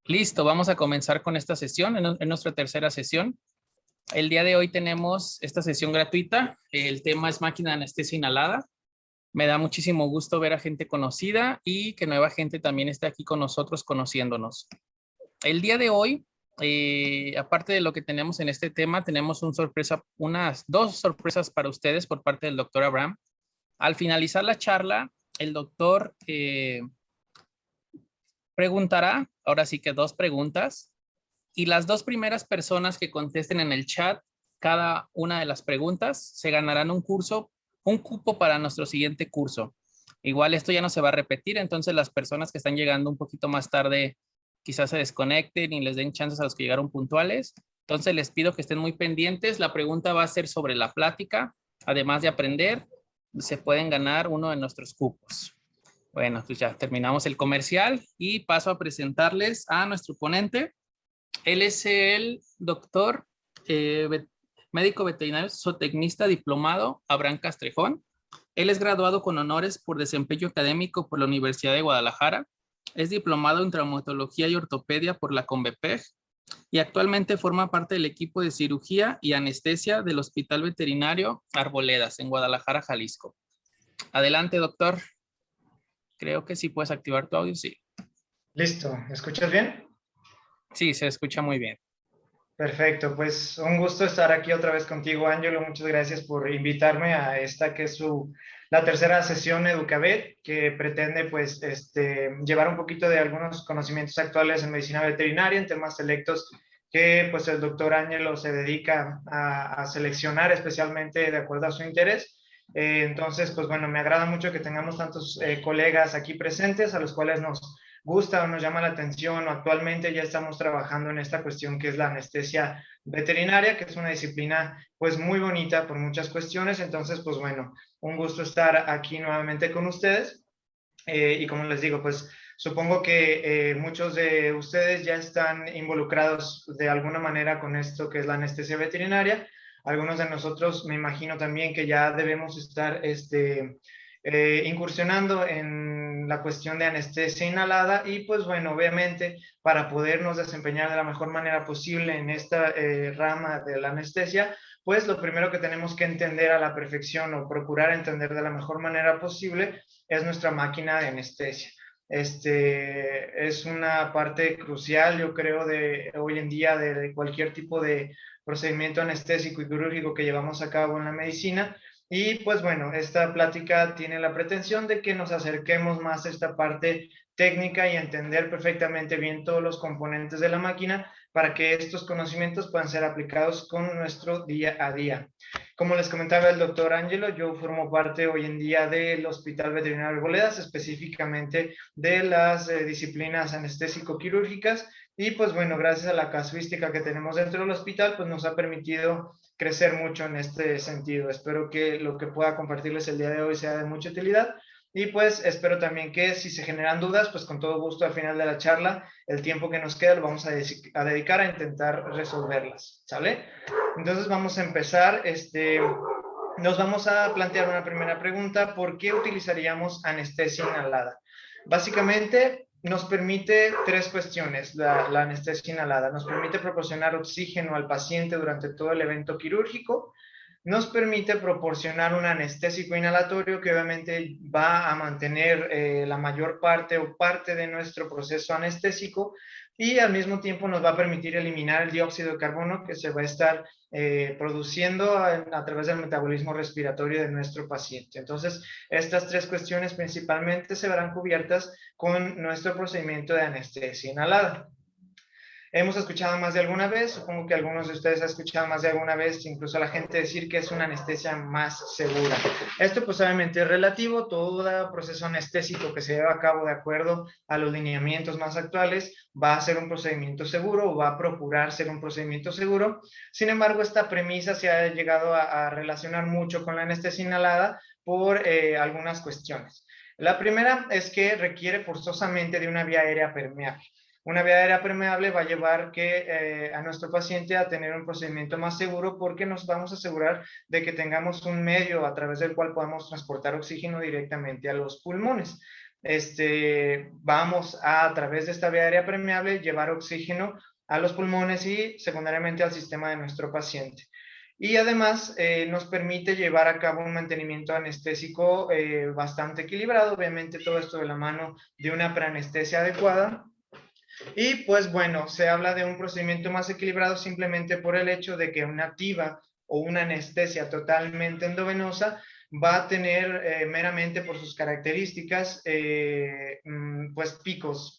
Listo, vamos a comenzar con esta sesión, en nuestra tercera sesión. El día de hoy tenemos esta sesión gratuita. El tema es máquina de anestesia inhalada. Me da muchísimo gusto ver a gente conocida y que nueva gente también esté aquí con nosotros conociéndonos. El día de hoy, aparte de lo que tenemos en este tema, tenemos unas dos sorpresas para ustedes por parte del doctor Abraham. Al finalizar la charla, el doctor preguntará, ahora sí que dos preguntas, y las dos primeras personas que contesten en el chat cada una de las preguntas se ganarán un cupo para nuestro siguiente curso. Igual esto ya no se va a repetir, entonces las personas que están llegando un poquito más tarde quizás se desconecten y les den chances a los que llegaron puntuales. Entonces les pido que estén muy pendientes. La pregunta va a ser sobre la plática. Además de aprender, se pueden ganar uno de nuestros cupos. Bueno, pues ya terminamos el comercial y paso a presentarles a nuestro ponente. Él es el doctor médico veterinario zootecnista diplomado Abraham Castrejón. Él es graduado con honores por desempeño académico por la Universidad de Guadalajara. Es diplomado en traumatología y ortopedia por la CONVEPEG y actualmente forma parte del equipo de cirugía y anestesia del Hospital Veterinario Arboledas en Guadalajara, Jalisco. Adelante, doctor. Creo que sí puedes activar tu audio, sí. Listo, ¿me escuchas bien? Sí, se escucha muy bien. Perfecto, pues un gusto estar aquí otra vez contigo, Ángelo. Muchas gracias por invitarme a esta que es la tercera sesión Educavet, que pretende pues llevar un poquito de algunos conocimientos actuales en medicina veterinaria, en temas selectos que pues el doctor Ángelo se dedica a seleccionar especialmente de acuerdo a su interés. Entonces, pues bueno, me agrada mucho que tengamos tantos colegas aquí presentes a los cuales nos gusta o nos llama la atención, o actualmente ya estamos trabajando en esta cuestión que es la anestesia veterinaria, que es una disciplina pues muy bonita por muchas cuestiones. Entonces, pues bueno, un gusto estar aquí nuevamente con ustedes. Y como les digo, pues supongo que muchos de ustedes ya están involucrados de alguna manera con esto que es la anestesia veterinaria. Algunos de nosotros me imagino también que ya debemos estar incursionando en la cuestión de anestesia inhalada y pues bueno, obviamente para podernos desempeñar de la mejor manera posible en esta rama de la anestesia, pues lo primero que tenemos que entender a la perfección o procurar entender de la mejor manera posible es nuestra máquina de anestesia. Es una parte crucial, yo creo, de hoy en día de cualquier tipo de procedimiento anestésico y quirúrgico que llevamos a cabo en la medicina. Y pues bueno, esta plática tiene la pretensión de que nos acerquemos más a esta parte técnica y entender perfectamente bien todos los componentes de la máquina para que estos conocimientos puedan ser aplicados con nuestro día a día. Como les comentaba el doctor Ángelo, yo formo parte hoy en día del Hospital Veterinario Arboledas, específicamente de las disciplinas anestésico-quirúrgicas, y pues bueno, gracias a la casuística que tenemos dentro del hospital, pues nos ha permitido crecer mucho en este sentido. Espero que lo que pueda compartirles el día de hoy sea de mucha utilidad. Y pues espero también que si se generan dudas, pues con todo gusto al final de la charla, el tiempo que nos queda lo vamos a dedicar a intentar resolverlas, ¿sale? Entonces vamos a empezar. Nos vamos a plantear una primera pregunta. ¿Por qué utilizaríamos anestesia inhalada? Básicamente nos permite tres cuestiones la anestesia inhalada. Nos permite proporcionar oxígeno al paciente durante todo el evento quirúrgico. Nos permite proporcionar un anestésico inhalatorio que obviamente va a mantener la mayor parte o parte de nuestro proceso anestésico, y al mismo tiempo nos va a permitir eliminar el dióxido de carbono que se va a estar produciendo a través del metabolismo respiratorio de nuestro paciente. Entonces, estas tres cuestiones principalmente se verán cubiertas con nuestro procedimiento de anestesia inhalada. Hemos escuchado más de alguna vez, supongo que algunos de ustedes han escuchado más de alguna vez, incluso a la gente decir que es una anestesia más segura. Esto pues obviamente es relativo. Todo proceso anestésico que se lleva a cabo de acuerdo a los lineamientos más actuales va a ser un procedimiento seguro o va a procurar ser un procedimiento seguro. Sin embargo, esta premisa se ha llegado a relacionar mucho con la anestesia inhalada por algunas cuestiones. La primera es que requiere forzosamente de una vía aérea permeable. Una vía aérea permeable va a llevar a nuestro paciente a tener un procedimiento más seguro, porque nos vamos a asegurar de que tengamos un medio a través del cual podamos transportar oxígeno directamente a los pulmones. vamos a través de esta vía aérea permeable, llevar oxígeno a los pulmones y secundariamente al sistema de nuestro paciente. Y además nos permite llevar a cabo un mantenimiento anestésico bastante equilibrado, obviamente todo esto de la mano de una preanestesia adecuada. Y pues bueno, se habla de un procedimiento más equilibrado simplemente por el hecho de que una TIVA o una anestesia totalmente endovenosa va a tener meramente por sus características pues picos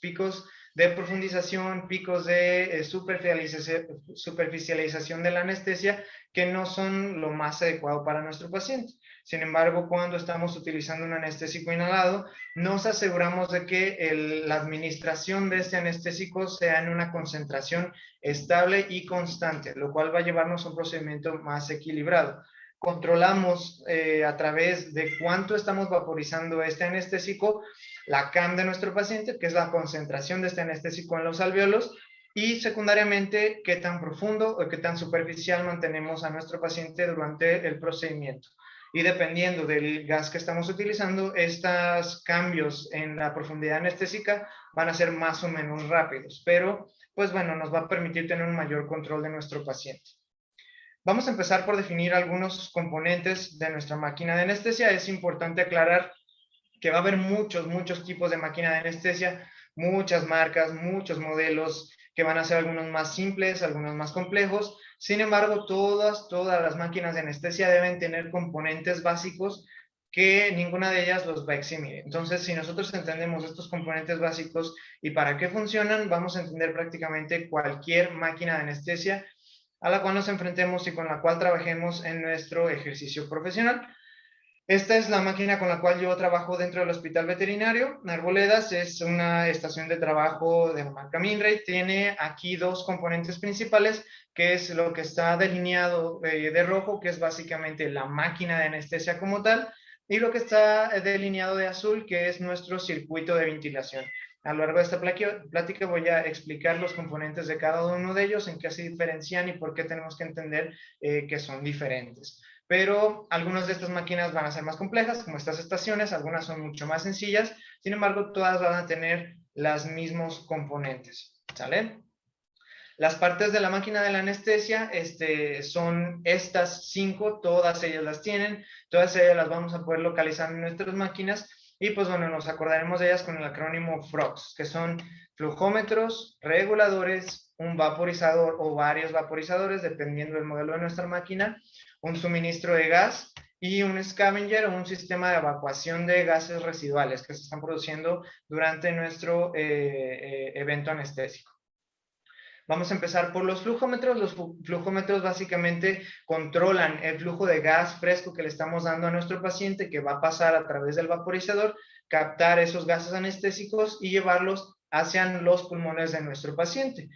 de profundización, picos de superficialización de la anestesia que no son lo más adecuado para nuestro paciente. Sin embargo, cuando estamos utilizando un anestésico inhalado, nos aseguramos de que la administración de este anestésico sea en una concentración estable y constante, lo cual va a llevarnos a un procedimiento más equilibrado. Controlamos a través de cuánto estamos vaporizando este anestésico, la CAM de nuestro paciente, que es la concentración de este anestésico en los alvéolos, y secundariamente qué tan profundo o qué tan superficial mantenemos a nuestro paciente durante el procedimiento. Y dependiendo del gas que estamos utilizando, estos cambios en la profundidad anestésica van a ser más o menos rápidos, pero pues bueno, nos va a permitir tener un mayor control de nuestro paciente. Vamos a empezar por definir algunos componentes de nuestra máquina de anestesia. Es importante aclarar que va a haber muchos tipos de máquina de anestesia, muchas marcas, muchos modelos, que van a ser algunos más simples, algunos más complejos. Sin embargo, todas las máquinas de anestesia deben tener componentes básicos que ninguna de ellas los va a eximir. Entonces, si nosotros entendemos estos componentes básicos y para qué funcionan, vamos a entender prácticamente cualquier máquina de anestesia a la cual nos enfrentemos y con la cual trabajemos en nuestro ejercicio profesional. Esta es la máquina con la cual yo trabajo dentro del hospital veterinario. Arboledas es una estación de trabajo de la marca Minray. Tiene aquí dos componentes principales, que es lo que está delineado de rojo, que es básicamente la máquina de anestesia como tal, y lo que está delineado de azul, que es nuestro circuito de ventilación. A lo largo de esta plática voy a explicar los componentes de cada uno de ellos, en qué se diferencian y por qué tenemos que entender que son diferentes. Pero algunas de estas máquinas van a ser más complejas, como estas estaciones, algunas son mucho más sencillas, sin embargo, todas van a tener los mismos componentes, ¿sale? Las partes de la máquina de la anestesia son estas 5, todas ellas las tienen, todas ellas las vamos a poder localizar en nuestras máquinas y pues bueno, nos acordaremos de ellas con el acrónimo FROX, que son flujómetros, reguladores, un vaporizador o varios vaporizadores, dependiendo del modelo de nuestra máquina, un suministro de gas y un scavenger o un sistema de evacuación de gases residuales que se están produciendo durante nuestro evento anestésico. Vamos a empezar por los flujómetros. Los flujómetros básicamente controlan el flujo de gas fresco que le estamos dando a nuestro paciente, que va a pasar a través del vaporizador, captar esos gases anestésicos y llevarlos hacia los pulmones de nuestro paciente.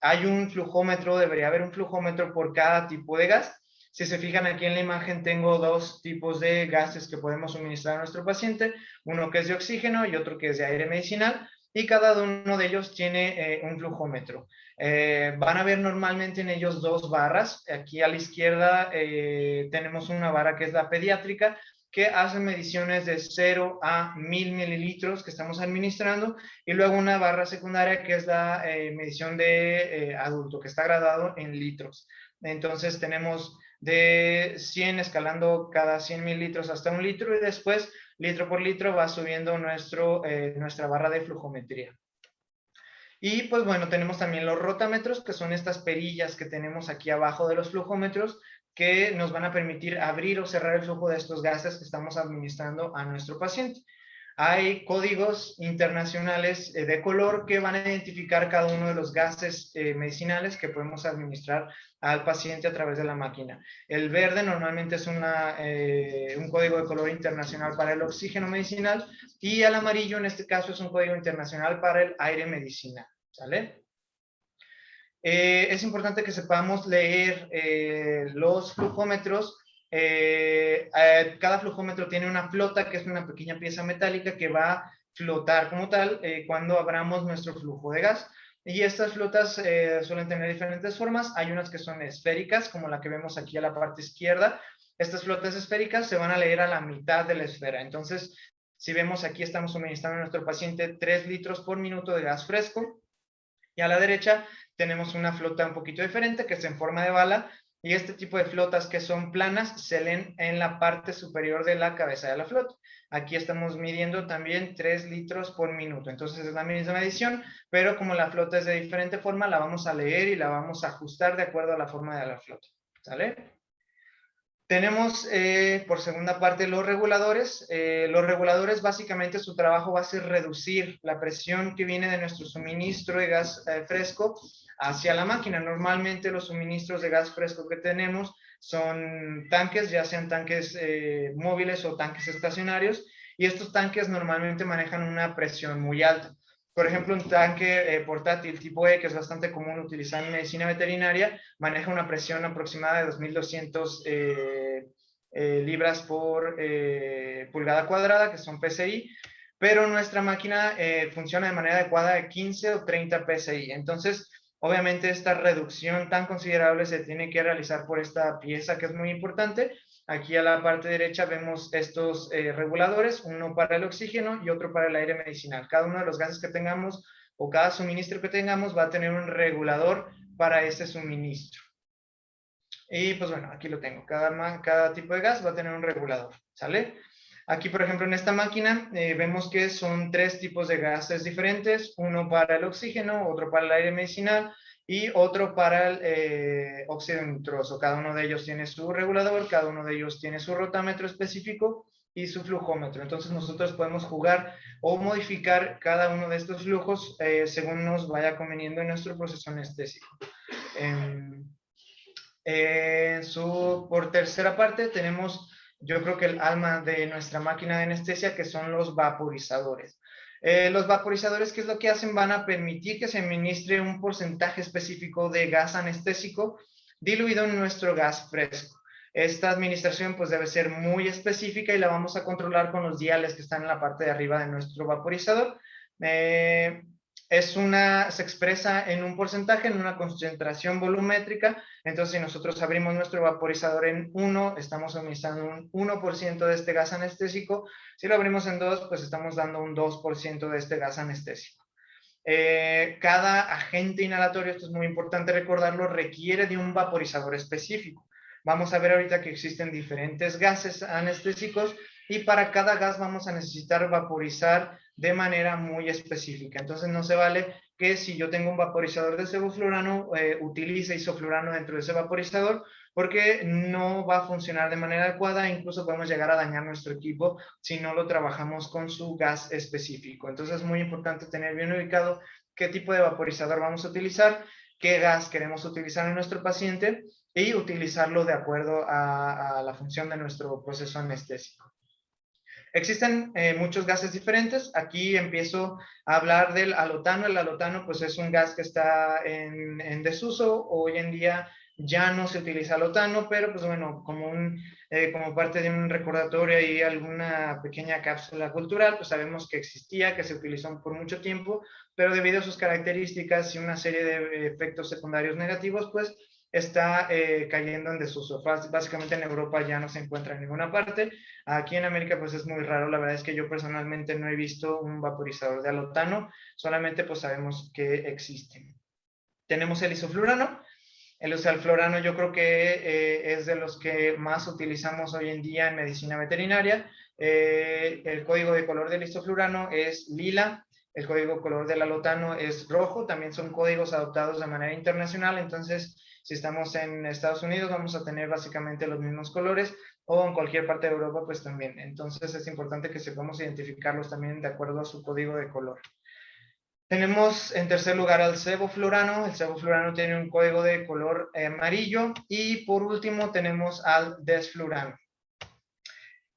Hay un flujómetro, debería haber un flujómetro por cada tipo de gas. Si se fijan aquí en la imagen, tengo dos tipos de gases que podemos suministrar a nuestro paciente, uno que es de oxígeno y otro que es de aire medicinal, y cada uno de ellos tiene un flujómetro. Van a ver normalmente en ellos dos barras. Aquí a la izquierda tenemos una barra que es la pediátrica, que hace mediciones de 0 a 1000 mililitros que estamos administrando, y luego una barra secundaria que es la medición de adulto, que está graduado en litros. Entonces tenemos de 100 escalando cada 100 mililitros hasta 1 litro, y después litro por litro va subiendo nuestra barra de flujometría. Y pues bueno, tenemos también los rotámetros, que son estas perillas que tenemos aquí abajo de los flujómetros, que nos van a permitir abrir o cerrar el flujo de estos gases que estamos administrando a nuestro paciente. Hay códigos internacionales de color que van a identificar cada uno de los gases medicinales que podemos administrar al paciente a través de la máquina. El verde normalmente es un código de color internacional para el oxígeno medicinal, y el amarillo en este caso es un código internacional para el aire medicinal, ¿sale? Es importante que sepamos leer los flujómetros. Cada flujómetro tiene una flota, que es una pequeña pieza metálica que va a flotar como tal cuando abramos nuestro flujo de gas. Y estas flotas suelen tener diferentes formas. Hay unas que son esféricas, como la que vemos aquí a la parte izquierda. Estas flotas esféricas se van a leer a la mitad de la esfera. Entonces, Si vemos aquí estamos suministrando a nuestro paciente 3 litros por minuto de gas fresco. Y a la derecha tenemos una flota un poquito diferente que es en forma de bala, y este tipo de flotas que son planas se leen en la parte superior de la cabeza de la flota. Aquí estamos midiendo también 3 litros por minuto, entonces es la misma medición, pero como la flota es de diferente forma, la vamos a leer y la vamos a ajustar de acuerdo a la forma de la flota, ¿sale? Tenemos por segunda parte los reguladores. Los reguladores básicamente su trabajo va a ser reducir la presión que viene de nuestro suministro de gas fresco hacia la máquina. Normalmente los suministros de gas fresco que tenemos son tanques, ya sean tanques móviles o tanques estacionarios, y estos tanques normalmente manejan una presión muy alta. Por ejemplo, un tanque portátil tipo E, que es bastante común utilizar en medicina veterinaria, maneja una presión aproximada de 2.200 libras por pulgada cuadrada, que son PSI, pero nuestra máquina funciona de manera adecuada de 15 o 30 PSI. Entonces, obviamente esta reducción tan considerable se tiene que realizar por esta pieza que es muy importante. Aquí a la parte derecha vemos estos reguladores, uno para el oxígeno y otro para el aire medicinal. Cada uno de los gases que tengamos o cada suministro que tengamos va a tener un regulador para ese suministro. Y pues bueno, aquí lo tengo. Cada tipo de gas va a tener un regulador, ¿sale? Aquí, por ejemplo, en esta máquina vemos que son 3 tipos de gases diferentes, uno para el oxígeno, otro para el aire medicinal y otro para el óxido nitroso. Cada uno de ellos tiene su regulador, cada uno de ellos tiene su rotámetro específico y su flujómetro. Entonces nosotros podemos jugar o modificar cada uno de estos flujos según nos vaya conveniendo en nuestro proceso anestésico. Por tercera parte tenemos, yo creo que el alma de nuestra máquina de anestesia, que son los vaporizadores. Los vaporizadores, ¿qué es lo que hacen? Van a permitir que se administre un porcentaje específico de gas anestésico diluido en nuestro gas fresco. Esta administración pues debe ser muy específica y la vamos a controlar con los diales que están en la parte de arriba de nuestro vaporizador. Se expresa en un porcentaje, en una concentración volumétrica. Entonces, si nosotros abrimos nuestro vaporizador en 1, estamos suministrando un 1% de este gas anestésico. Si lo abrimos en 2, pues estamos dando un 2% de este gas anestésico. Cada agente inhalatorio, esto es muy importante recordarlo, requiere de un vaporizador específico. Vamos a ver ahorita que existen diferentes gases anestésicos y para cada gas vamos a necesitar vaporizar de manera muy específica. Entonces no se vale que si yo tengo un vaporizador de sevoflurano, utilice isoflurano dentro de ese vaporizador, porque no va a funcionar de manera adecuada, incluso podemos llegar a dañar nuestro equipo si no lo trabajamos con su gas específico. Entonces es muy importante tener bien ubicado qué tipo de vaporizador vamos a utilizar, qué gas queremos utilizar en nuestro paciente y utilizarlo de acuerdo a la función de nuestro proceso anestésico. Existen muchos gases diferentes. Aquí empiezo a hablar del alotano. El alotano pues es un gas que está en desuso. Hoy en día ya no se utiliza alotano, pero pues bueno, como parte de un recordatorio y alguna pequeña cápsula cultural, pues sabemos que existía, que se utilizó por mucho tiempo, pero debido a sus características y una serie de efectos secundarios negativos, pues está cayendo en desuso. Básicamente en Europa ya no se encuentra en ninguna parte. Aquí en América pues es muy raro. La verdad es que yo personalmente no he visto un vaporizador de alotano, solamente pues sabemos que existen. Tenemos el isoflurano. El isoflurano yo creo que es de los que más utilizamos hoy en día en medicina veterinaria. El código de color del isoflurano es lila. El código de color del alotano es rojo. También son códigos adoptados de manera internacional. Entonces, si estamos en Estados Unidos, vamos a tener básicamente los mismos colores, o en cualquier parte de Europa, pues también. Entonces, es importante que sepamos identificarlos también de acuerdo a su código de color. Tenemos en tercer lugar al sevoflurano. El sevoflurano tiene un código de color amarillo. Y por último tenemos al desflurano.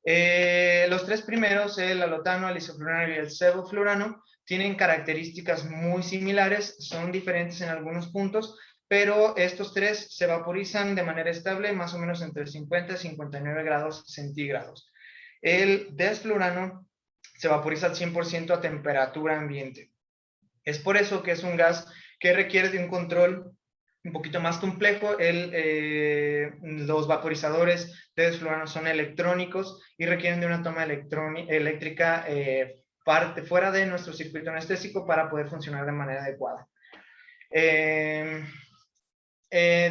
Los 3 primeros, el alotano, el isoflurano y el sevoflurano, tienen características muy similares, son diferentes en algunos puntos, pero estos 3 se vaporizan de manera estable, más o menos entre 50 y 59 grados centígrados. El desflurano se vaporiza al 100% a temperatura ambiente. Es por eso que es un gas que requiere de un control un poquito más complejo. Los vaporizadores de desflurano son electrónicos y requieren de una toma eléctrica fuera de nuestro circuito anestésico para poder funcionar de manera adecuada.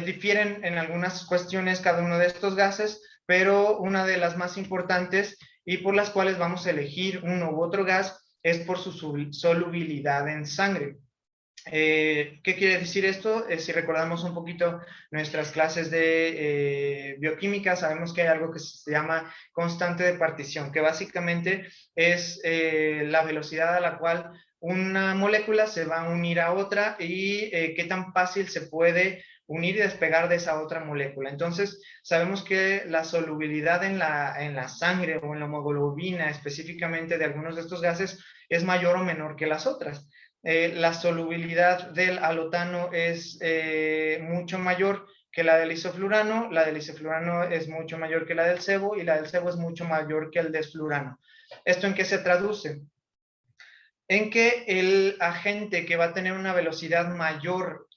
Difieren en algunas cuestiones cada uno de estos gases, pero una de las más importantes y por las cuales vamos a elegir uno u otro gas es por su solubilidad en sangre. ¿Qué quiere decir esto? Si recordamos un poquito nuestras clases de bioquímica, sabemos que hay algo que se llama constante de partición, que básicamente es la velocidad a la cual una molécula se va a unir a otra y qué tan fácil se puede unir y despegar de esa otra molécula. Entonces, sabemos que la solubilidad en la sangre o en la hemoglobina específicamente de algunos de estos gases es mayor o menor que las otras. La solubilidad del alotano es mucho mayor que la del isoflurano es mucho mayor que la del sebo y la del sebo es mucho mayor que el desflurano. ¿Esto en qué se traduce? En que el agente que va a tener una velocidad mayor,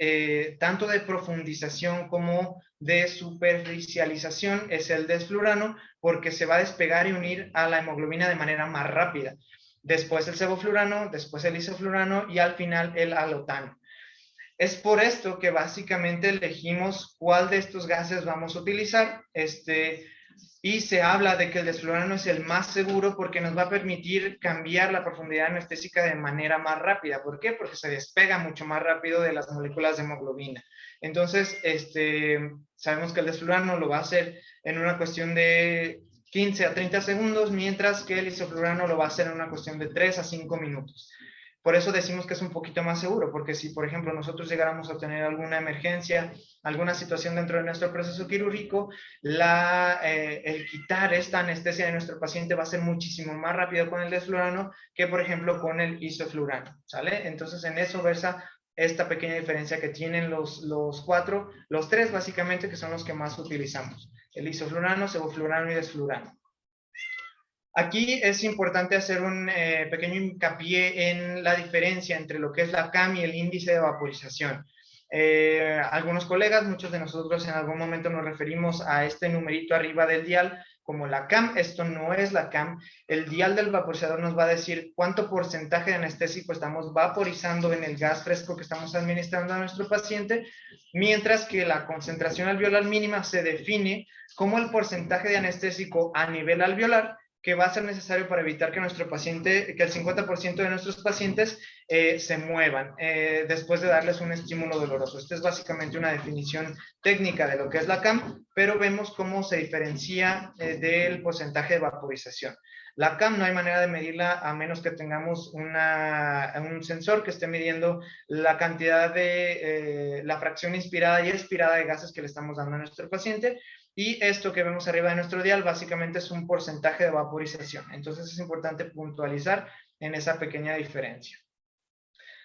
tanto de profundización como de superficialización, es el desflurano, porque se va a despegar y unir a la hemoglobina de manera más rápida. Después el sevoflurano, después el isoflurano y al final el alotano. Es por esto que básicamente elegimos cuál de estos gases vamos a utilizar. Y se habla de que el desflurano es el más seguro porque nos va a permitir cambiar la profundidad anestésica de manera más rápida. ¿Por qué? Porque se despega mucho más rápido de las moléculas de hemoglobina. Entonces, sabemos que el desflurano lo va a hacer en una cuestión de 15 a 30 segundos, mientras que el isoflurano lo va a hacer en una cuestión de 3 a 5 minutos. Por eso decimos que es un poquito más seguro, porque si, por ejemplo, nosotros llegáramos a tener alguna emergencia, alguna situación dentro de nuestro proceso quirúrgico, el quitar esta anestesia de nuestro paciente va a ser muchísimo más rápido con el desflurano que, por ejemplo, con el isoflurano, ¿sale? Entonces, en eso versa esta pequeña diferencia que tienen los tres básicamente, que son los que más utilizamos: el isoflurano, sevoflurano y desflurano. Aquí es importante hacer un pequeño hincapié en la diferencia entre lo que es la CAM y el índice de vaporización. Algunos colegas, muchos de nosotros en algún momento nos referimos a este numerito arriba del dial como la CAM. Esto no es la CAM. El dial del vaporizador nos va a decir cuánto porcentaje de anestésico estamos vaporizando en el gas fresco que estamos administrando a nuestro paciente, mientras que la concentración alveolar mínima se define como el porcentaje de anestésico a nivel alveolar que va a ser necesario para evitar que nuestro paciente, que el 50% de nuestros pacientes se muevan después de darles un estímulo doloroso. Esta es básicamente una definición técnica de lo que es la CAM, pero vemos cómo se diferencia del porcentaje de vaporización. La CAM no hay manera de medirla a menos que tengamos un sensor que esté midiendo la cantidad de la fracción inspirada y expirada de gases que le estamos dando a nuestro paciente. Y esto que vemos arriba de nuestro dial básicamente es un porcentaje de vaporización. Entonces es importante puntualizar en esa pequeña diferencia.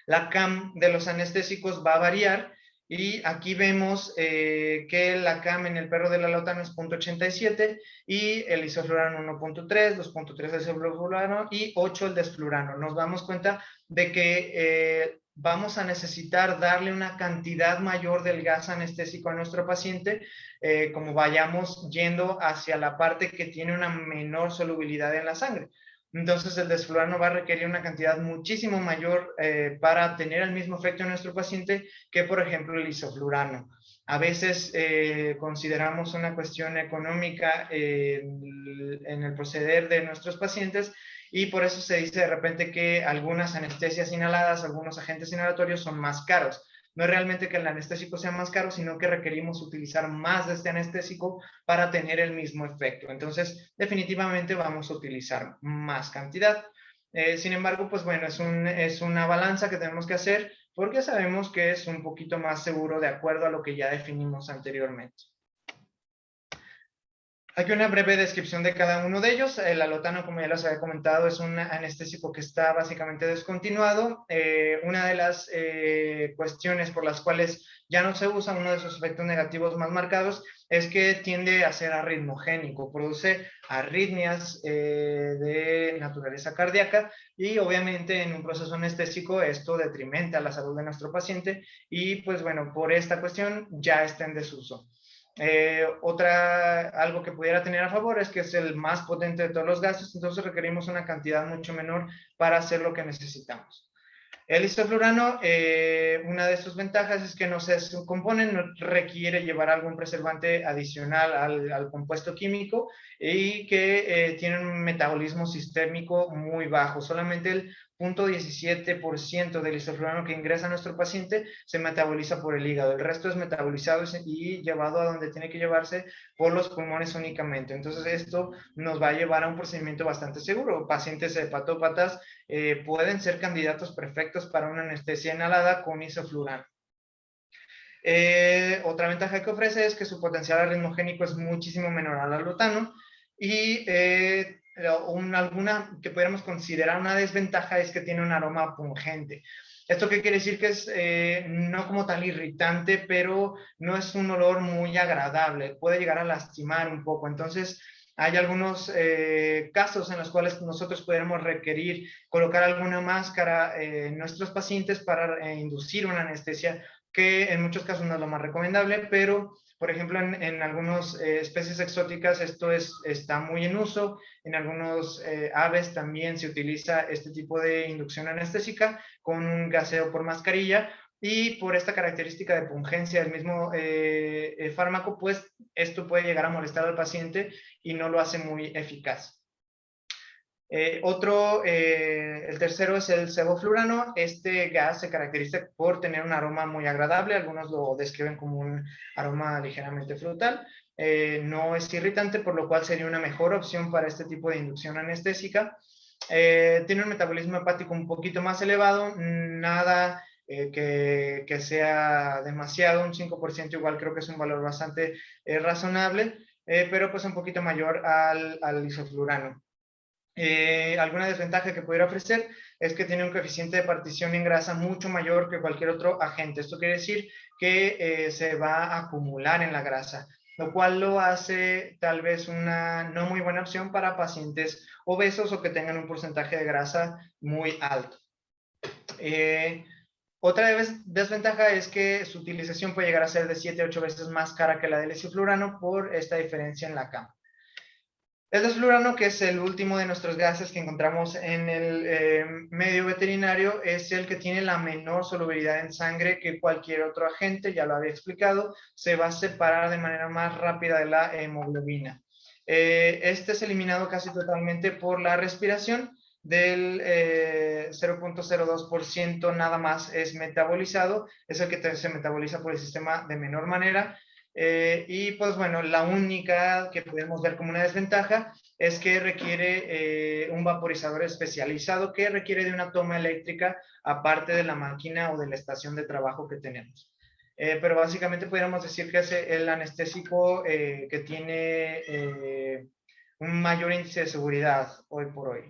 La CAM de los anestésicos va a variar y aquí vemos que la CAM en el perro del alotano es 0.87 y el isoflurano 1.3, 2.3 el sevoflurano y 8 el desflurano. Nos damos cuenta de que vamos a necesitar darle una cantidad mayor del gas anestésico a nuestro paciente como vayamos yendo hacia la parte que tiene una menor solubilidad en la sangre. Entonces el desflurano va a requerir una cantidad muchísimo mayor para tener el mismo efecto en nuestro paciente que, por ejemplo, el isoflurano. A veces consideramos una cuestión económica en el proceder de nuestros pacientes y por eso se dice de repente que algunas anestesias inhaladas, algunos agentes inhalatorios son más caros. No es realmente que el anestésico sea más caro, sino que requerimos utilizar más de este anestésico para tener el mismo efecto. Entonces, definitivamente vamos a utilizar más cantidad. Sin embargo, pues bueno, es una balanza que tenemos que hacer porque sabemos que es un poquito más seguro de acuerdo a lo que ya definimos anteriormente. Aquí una breve descripción de cada uno de ellos. El alotano, como ya les había comentado, es un anestésico que está básicamente descontinuado. Una de las cuestiones por las cuales ya no se usa, uno de sus efectos negativos más marcados, es que tiende a ser arritmogénico, produce arritmias de naturaleza cardíaca y obviamente en un proceso anestésico esto detrimenta la salud de nuestro paciente y pues bueno, por esta cuestión ya está en desuso. Algo que pudiera tener a favor es que es el más potente de todos los gases, entonces requerimos una cantidad mucho menor para hacer lo que necesitamos. El isoflurano, una de sus ventajas es que no se descompone, no requiere llevar algún preservante adicional al compuesto químico y que tiene un metabolismo sistémico muy bajo. Solamente el 0.17% del isoflurano que ingresa a nuestro paciente se metaboliza por el hígado. El resto es metabolizado y llevado a donde tiene que llevarse por los pulmones únicamente. Entonces esto nos va a llevar a un procedimiento bastante seguro. Pacientes hepatópatas pueden ser candidatos perfectos para una anestesia inhalada con isoflurano. Otra ventaja que ofrece es que su potencial arritmogénico es muchísimo menor al alotano y alguna que pudiéramos considerar una desventaja es que tiene un aroma pungente. ¿Esto qué quiere decir? Que es no como tal irritante, pero no es un olor muy agradable, puede llegar a lastimar un poco. Entonces, hay algunos casos en los cuales nosotros podemos requerir colocar alguna máscara en nuestros pacientes para inducir una anestesia que en muchos casos no es lo más recomendable, pero por ejemplo en algunas especies exóticas esto está muy en uso, en algunos aves también se utiliza este tipo de inducción anestésica con un gaseo por mascarilla y por esta característica de pungencia del mismo fármaco, pues esto puede llegar a molestar al paciente y no lo hace muy eficaz. El tercero es el sevoflurano. Este gas se caracteriza por tener un aroma muy agradable. Algunos lo describen como un aroma ligeramente frutal. No es irritante, por lo cual sería una mejor opción para este tipo de inducción anestésica. Tiene un metabolismo hepático un poquito más elevado, nada que sea demasiado, un 5% igual creo que es un valor bastante razonable, pero pues un poquito mayor al isoflurano. Alguna desventaja que pudiera ofrecer es que tiene un coeficiente de partición en grasa mucho mayor que cualquier otro agente. Esto quiere decir que se va a acumular en la grasa, lo cual lo hace tal vez una no muy buena opción para pacientes obesos o que tengan un porcentaje de grasa muy alto. Otra desventaja es que su utilización puede llegar a ser de 7 a 8 veces más cara que la del isoflurano por esta diferencia en la cama. El desflurano, que es el último de nuestros gases que encontramos en el medio veterinario, es el que tiene la menor solubilidad en sangre que cualquier otro agente, ya lo había explicado, se va a separar de manera más rápida de la hemoglobina. Este es eliminado casi totalmente por la respiración, del 0.02% nada más es metabolizado, es el que se metaboliza por el sistema de menor manera. Y pues bueno, la única que podemos ver como una desventaja es que requiere un vaporizador especializado que requiere de una toma eléctrica aparte de la máquina o de la estación de trabajo que tenemos. Pero básicamente podríamos decir que es el anestésico que tiene un mayor índice de seguridad hoy por hoy.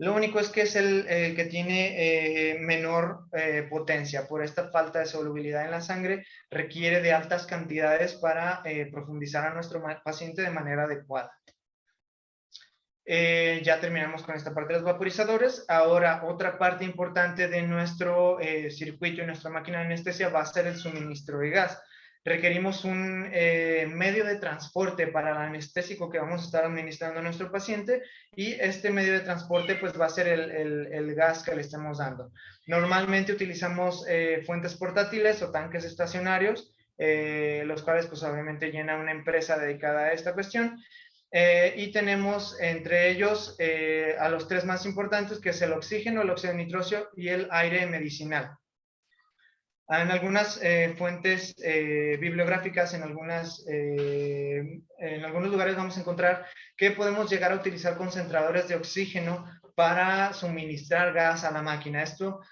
Lo único es que es el que tiene menor potencia. Por esta falta de solubilidad en la sangre, requiere de altas cantidades para profundizar a nuestro paciente de manera adecuada. Ya terminamos con esta parte de los vaporizadores. Ahora, otra parte importante de nuestro circuito y nuestra máquina de anestesia va a ser el suministro de gas. Requerimos un medio de transporte para el anestésico que vamos a estar administrando a nuestro paciente y este medio de transporte pues va a ser el gas que le estamos dando. Normalmente utilizamos fuentes portátiles o tanques estacionarios, los cuales pues obviamente llena una empresa dedicada a esta cuestión. Y tenemos entre ellos a los tres más importantes, que es el oxígeno, el óxido nitroso y el aire medicinal. En algunas fuentes bibliográficas, en algunos lugares vamos a encontrar que podemos llegar a utilizar concentradores de oxígeno para suministrar gas a la máquina. Esto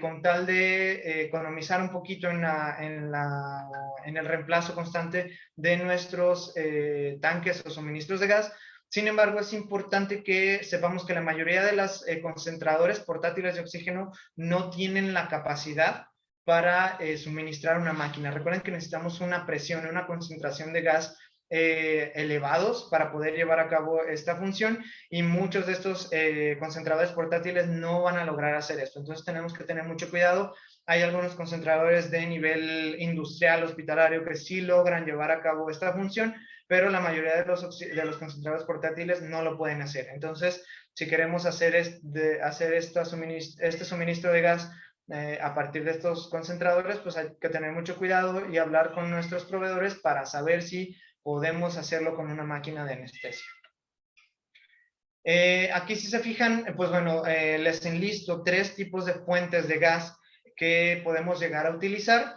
con tal de economizar un poquito en el reemplazo constante de nuestros tanques o suministros de gas. Sin embargo, es importante que sepamos que la mayoría de los concentradores portátiles de oxígeno no tienen la capacidad para suministrar una máquina. Recuerden que necesitamos una presión, una concentración de gas elevados para poder llevar a cabo esta función, y muchos de estos concentradores portátiles no van a lograr hacer esto. Entonces tenemos que tener mucho cuidado. Hay algunos concentradores de nivel industrial, hospitalario, que sí logran llevar a cabo esta función, pero la mayoría de los concentradores portátiles no lo pueden hacer. Entonces, si queremos hacer este suministro de gas a partir de estos concentradores, pues hay que tener mucho cuidado y hablar con nuestros proveedores para saber si podemos hacerlo con una máquina de anestesia. Aquí si se fijan, pues bueno, les enlisto 3 tipos de fuentes de gas que podemos llegar a utilizar.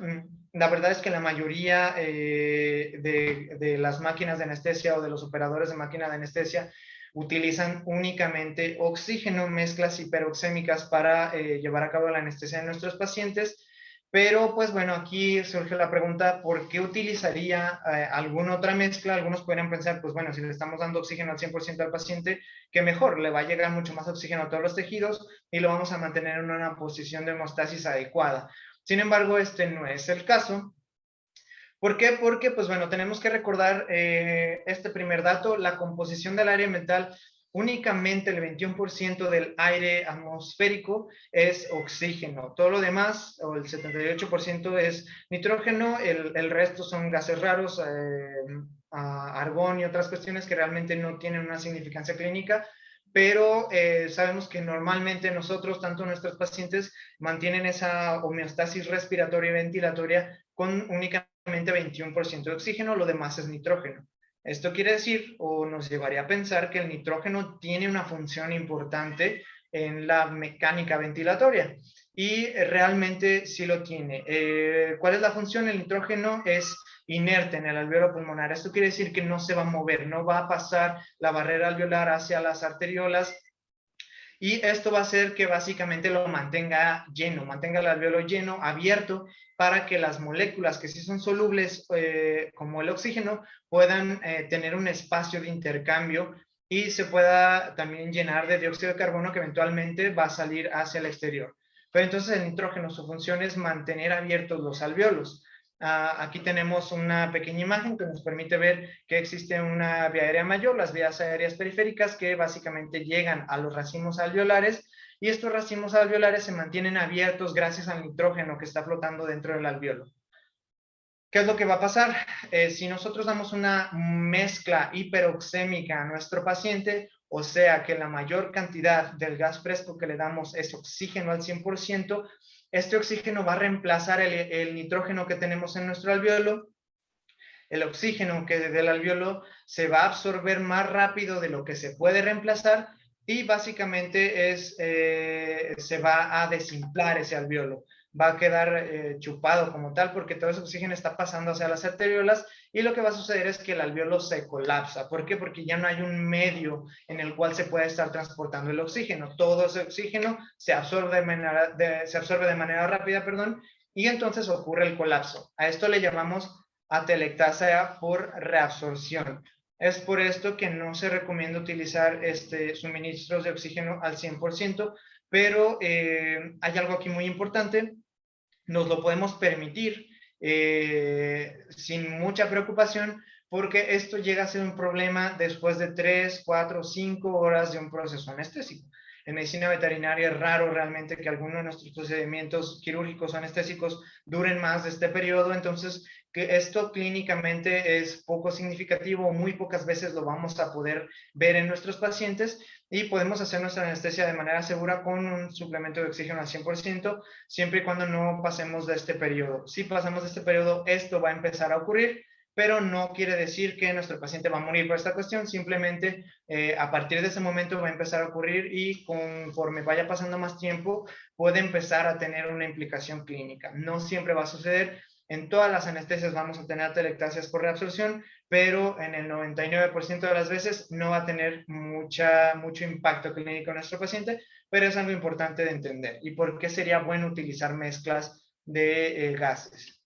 La verdad es que la mayoría de las máquinas de anestesia o de los operadores de máquina de anestesia utilizan únicamente oxígeno, mezclas hiperoxémicas para llevar a cabo la anestesia de nuestros pacientes. Pero, pues bueno, aquí surge la pregunta, ¿por qué utilizaría alguna otra mezcla? Algunos podrían pensar, pues bueno, si le estamos dando oxígeno al 100% al paciente, que mejor, le va a llegar mucho más oxígeno a todos los tejidos y lo vamos a mantener en una posición de hemostasis adecuada. Sin embargo, este no es el caso. ¿Por qué? Porque, pues bueno, tenemos que recordar este primer dato: la composición del aire mental, únicamente el 21% del aire atmosférico es oxígeno. Todo lo demás, o el 78%, es nitrógeno, el resto son gases raros, argón y otras cuestiones que realmente no tienen una significancia clínica, pero sabemos que normalmente nosotros, tanto nuestros pacientes, mantienen esa homeostasis respiratoria y ventilatoria con únicamente 21% de oxígeno, lo demás es nitrógeno. Esto quiere decir, o nos llevaría a pensar, que el nitrógeno tiene una función importante en la mecánica ventilatoria, y realmente sí lo tiene. ¿Cuál es la función? El nitrógeno es inerte en el alveolo pulmonar. Esto quiere decir que no se va a mover, no va a pasar la barrera alveolar hacia las arteriolas, y esto va a hacer que básicamente lo mantenga lleno, mantenga el alveolo lleno, abierto, para que las moléculas que sí son solubles, como el oxígeno, puedan tener un espacio de intercambio y se pueda también llenar de dióxido de carbono, que eventualmente va a salir hacia el exterior. Pero entonces el nitrógeno, su función es mantener abiertos los alveolos. Aquí tenemos una pequeña imagen que nos permite ver que existe una vía aérea mayor, las vías aéreas periféricas, que básicamente llegan a los racimos alveolares, y estos racimos alveolares se mantienen abiertos gracias al nitrógeno que está flotando dentro del alveolo. ¿Qué es lo que va a pasar? Si nosotros damos una mezcla hiperoxémica a nuestro paciente, o sea que la mayor cantidad del gas fresco que le damos es oxígeno al 100%, este oxígeno va a reemplazar el nitrógeno que tenemos en nuestro alveolo. El oxígeno que del alveolo se va a absorber más rápido de lo que se puede reemplazar, y básicamente se va a desinflar ese alveolo. Va a quedar chupado como tal, porque todo ese oxígeno está pasando hacia las arteriolas, y lo que va a suceder es que el alveolo se colapsa. ¿Por qué? Porque ya no hay un medio en el cual se pueda estar transportando el oxígeno. Todo ese oxígeno se absorbe de manera rápida, y entonces ocurre el colapso. A esto le llamamos atelectasia por reabsorción. Es por esto que no se recomienda utilizar suministros de oxígeno al 100%, pero hay algo aquí muy importante: nos lo podemos permitir sin mucha preocupación, porque esto llega a ser un problema después de 3, 4, 5 horas de un proceso anestésico. En medicina veterinaria es raro realmente que alguno de nuestros procedimientos quirúrgicos o anestésicos duren más de este periodo. Entonces, que esto clínicamente es poco significativo, muy pocas veces lo vamos a poder ver en nuestros pacientes, y podemos hacer nuestra anestesia de manera segura con un suplemento de oxígeno al 100%, siempre y cuando no pasemos de este periodo. Si pasamos de este periodo, esto va a empezar a ocurrir, pero no quiere decir que nuestro paciente va a morir por esta cuestión. Simplemente a partir de ese momento va a empezar a ocurrir, y conforme vaya pasando más tiempo puede empezar a tener una implicación clínica. No siempre va a suceder, En todas las anestesias vamos a tener atelectasias por reabsorción, pero en el 99% de las veces no va a tener mucho impacto clínico en nuestro paciente, pero es algo importante de entender. ¿Y por qué sería bueno utilizar mezclas de gases?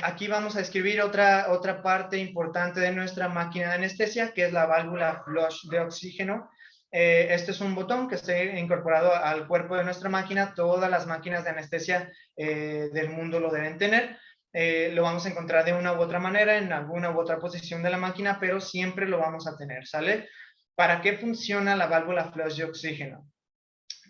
Aquí vamos a escribir otra parte importante de nuestra máquina de anestesia, que es la válvula flush de oxígeno. Este es un botón que está incorporado al cuerpo de nuestra máquina. Todas las máquinas de anestesia del mundo lo deben tener. Lo vamos a encontrar de una u otra manera, en alguna u otra posición de la máquina, pero siempre lo vamos a tener, ¿sale? ¿Para qué funciona la válvula flush de oxígeno?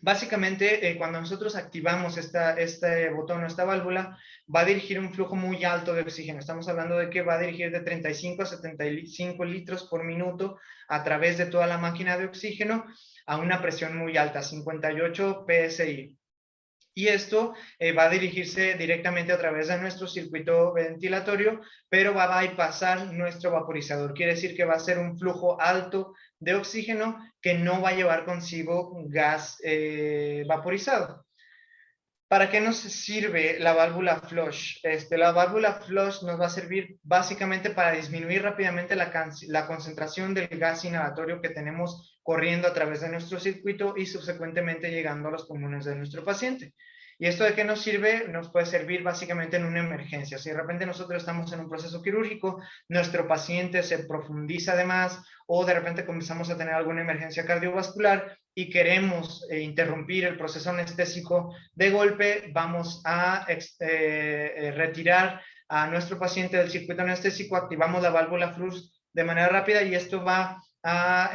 Básicamente, cuando nosotros activamos este botón o esta válvula, va a dirigir un flujo muy alto de oxígeno. Estamos hablando de que va a dirigir de 35 a 75 litros por minuto a través de toda la máquina de oxígeno a una presión muy alta, 58 PSI. Y esto va a dirigirse directamente a través de nuestro circuito ventilatorio, pero va a bypassar nuestro vaporizador. Quiere decir que va a ser un flujo alto de oxígeno que no va a llevar consigo gas vaporizado. ¿Para qué nos sirve la válvula flush? La válvula flush nos va a servir básicamente para disminuir rápidamente la concentración del gas inhalatorio que tenemos corriendo a través de nuestro circuito y subsecuentemente llegando a los pulmones de nuestro paciente. ¿Y esto de qué nos sirve? Nos puede servir básicamente en una emergencia. Si de repente nosotros estamos en un proceso quirúrgico, nuestro paciente se profundiza de más o de repente comenzamos a tener alguna emergencia cardiovascular y queremos interrumpir el proceso anestésico de golpe, vamos a retirar a nuestro paciente del circuito anestésico, activamos la válvula flush de manera rápida y esto va a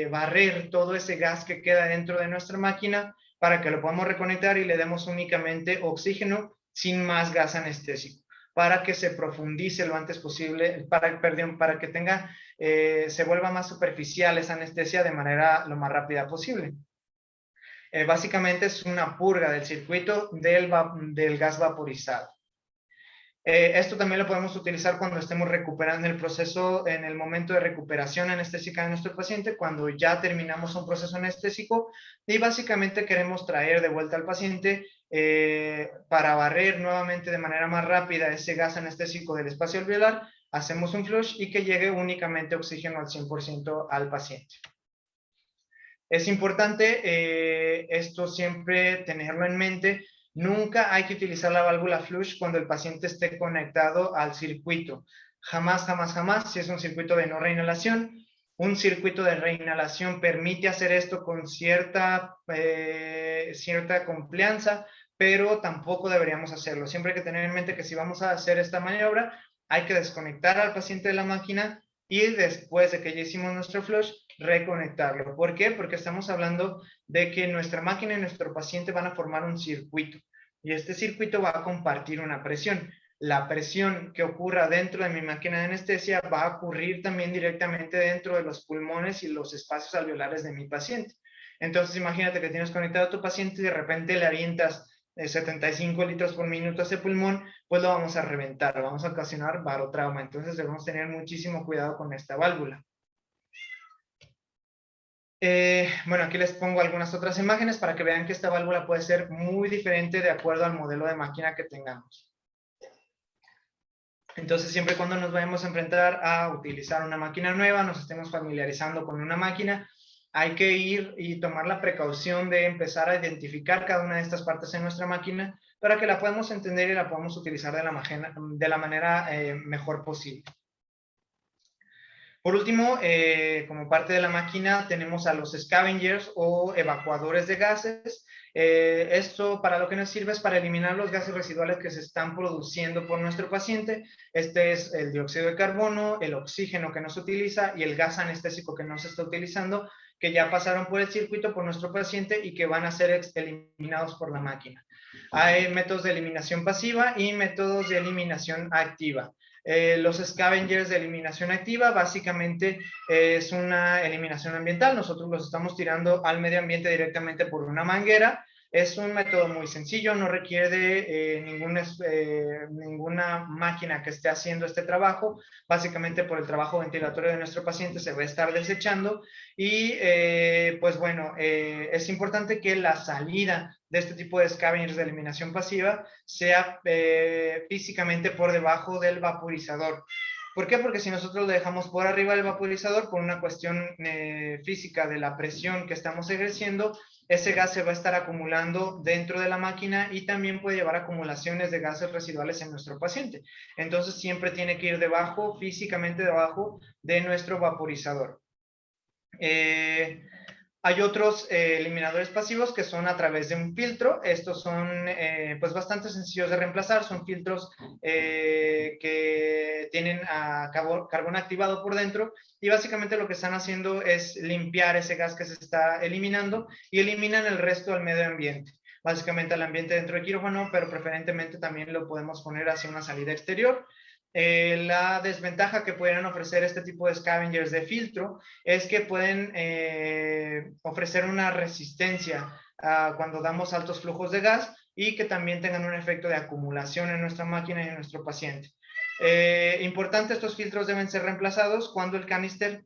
barrer todo ese gas que queda dentro de nuestra máquina para que lo podamos reconectar y le demos únicamente oxígeno sin más gas anestésico, para que se profundice lo antes posible, para que tenga, se vuelva más superficial esa anestesia de manera lo más rápida posible. Básicamente es una purga del circuito del gas vaporizado. Esto también lo podemos utilizar cuando estemos recuperando el proceso, en el momento de recuperación anestésica de nuestro paciente, cuando ya terminamos un proceso anestésico y básicamente queremos traer de vuelta al paciente para barrer nuevamente de manera más rápida ese gas anestésico del espacio alveolar, hacemos un flush y que llegue únicamente oxígeno al 100% al paciente. Es importante esto siempre tenerlo en mente. Nunca hay que utilizar la válvula flush cuando el paciente esté conectado al circuito. Jamás, jamás, jamás, si es un circuito de no reinhalación. Un circuito de reinhalación permite hacer esto con cierta confianza, pero tampoco deberíamos hacerlo. Siempre hay que tener en mente que si vamos a hacer esta maniobra, hay que desconectar al paciente de la máquina y después de que ya hicimos nuestro flush, reconectarlo. ¿Por qué? Porque estamos hablando de que nuestra máquina y nuestro paciente van a formar un circuito y este circuito va a compartir una presión. La presión que ocurra dentro de mi máquina de anestesia va a ocurrir también directamente dentro de los pulmones y los espacios alveolares de mi paciente. Entonces imagínate que tienes conectado a tu paciente y de repente le avientas 75 litros por minuto a ese pulmón, pues lo vamos a reventar, vamos a ocasionar barotrauma. Entonces debemos tener muchísimo cuidado con esta válvula. Bueno, aquí les pongo algunas otras imágenes para que vean que esta válvula puede ser muy diferente de acuerdo al modelo de máquina que tengamos. Entonces, siempre y cuando nos vayamos a enfrentar a utilizar una máquina nueva, nos estemos familiarizando con una máquina, hay que ir y tomar la precaución de empezar a identificar cada una de estas partes en nuestra máquina para que la podamos entender y la podamos utilizar de la manera mejor posible. Por último, como parte de la máquina tenemos a los scavengers o evacuadores de gases. Esto para lo que nos sirve es para eliminar los gases residuales que se están produciendo por nuestro paciente. Este es el dióxido de carbono, el oxígeno que no se utiliza y el gas anestésico que no se está utilizando, que ya pasaron por el circuito por nuestro paciente y que van a ser eliminados por la máquina. Hay métodos de eliminación pasiva y métodos de eliminación activa. Los scavengers de eliminación activa básicamente es una eliminación ambiental. Nosotros los estamos tirando al medio ambiente directamente por una manguera. Es un método muy sencillo, no requiere de ninguna máquina que esté haciendo este trabajo. Básicamente por el trabajo ventilatorio de nuestro paciente se va a estar desechando y pues bueno, es importante que la salida de este tipo de scavengers de eliminación pasiva sea físicamente por debajo del vaporizador. ¿Por qué? Porque si nosotros lo dejamos por arriba del vaporizador, por una cuestión física de la presión que estamos ejerciendo, ese gas se va a estar acumulando dentro de la máquina y también puede llevar acumulaciones de gases residuales en nuestro paciente. Entonces siempre tiene que ir debajo, físicamente debajo de nuestro vaporizador. Hay otros eliminadores pasivos que son a través de un filtro. Estos son pues bastante sencillos de reemplazar. Son filtros que tienen carbón activado por dentro y básicamente lo que están haciendo es limpiar ese gas que se está eliminando y eliminan el resto del medio ambiente. Básicamente al ambiente dentro del quirófano, pero preferentemente también lo podemos poner hacia una salida exterior. La desventaja que pueden ofrecer este tipo de scavengers de filtro es que pueden ofrecer una resistencia cuando damos altos flujos de gas y que también tengan un efecto de acumulación en nuestra máquina y en nuestro paciente. Importante, estos filtros deben ser reemplazados cuando el canister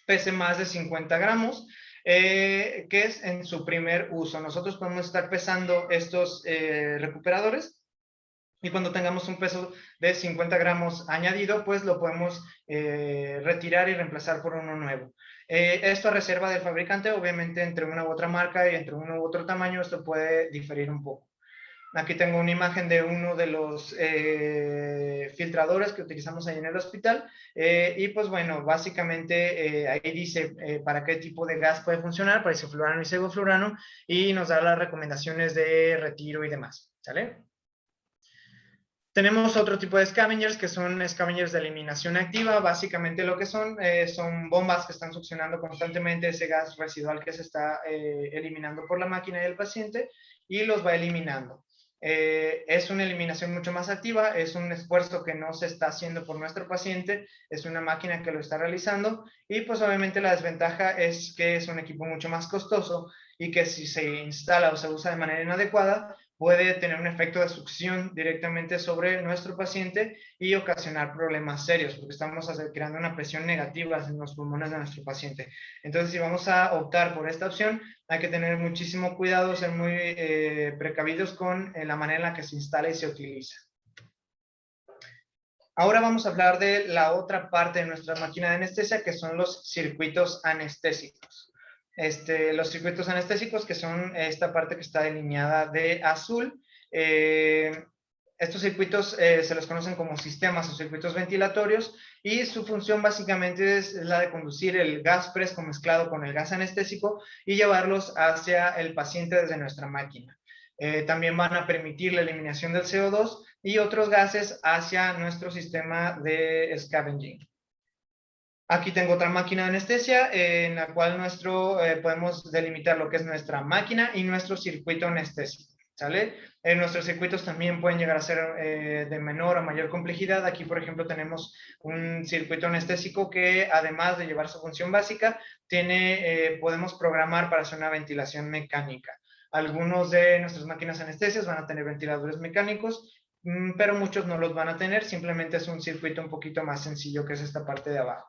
pese más de 50 gramos, que es en su primer uso. Nosotros podemos estar pesando estos recuperadores y cuando tengamos un peso de 50 gramos añadido, pues lo podemos retirar y reemplazar por uno nuevo. Esto a reserva del fabricante, obviamente entre una u otra marca y entre uno u otro tamaño, esto puede diferir un poco. Aquí tengo una imagen de uno de los filtradores que utilizamos ahí en el hospital. Y pues bueno, básicamente ahí dice para qué tipo de gas puede funcionar, para isoflurano y sevoflurano, y nos da las recomendaciones de retiro y demás. ¿Sale? Tenemos otro tipo de scavengers que son scavengers de eliminación activa. Básicamente lo que son bombas que están succionando constantemente ese gas residual que se está eliminando por la máquina del paciente y los va eliminando. Es una eliminación mucho más activa, es un esfuerzo que no se está haciendo por nuestro paciente, es una máquina que lo está realizando y pues obviamente la desventaja es que es un equipo mucho más costoso y que si se instala o se usa de manera inadecuada, puede tener un efecto de succión directamente sobre nuestro paciente y ocasionar problemas serios, porque estamos creando una presión negativa en los pulmones de nuestro paciente. Entonces, si vamos a optar por esta opción, hay que tener muchísimo cuidado, ser muy precavidos con la manera en la que se instala y se utiliza. Ahora vamos a hablar de la otra parte de nuestra máquina de anestesia, que son los circuitos anestésicos. Los circuitos anestésicos, que son esta parte que está delineada de azul. Estos circuitos se los conocen como sistemas o circuitos ventilatorios y su función básicamente es la de conducir el gas fresco mezclado con el gas anestésico y llevarlos hacia el paciente desde nuestra máquina. También van a permitir la eliminación del CO2 y otros gases hacia nuestro sistema de scavenging. Aquí tengo otra máquina de anestesia en la cual podemos delimitar lo que es nuestra máquina y nuestro circuito anestésico, ¿sale? Nuestros circuitos también pueden llegar a ser de menor o mayor complejidad. Aquí, por ejemplo, tenemos un circuito anestésico que, además de llevar su función básica, podemos programar para hacer una ventilación mecánica. Algunos de nuestras máquinas anestesias van a tener ventiladores mecánicos, pero muchos no los van a tener. Simplemente es un circuito un poquito más sencillo, que es esta parte de abajo.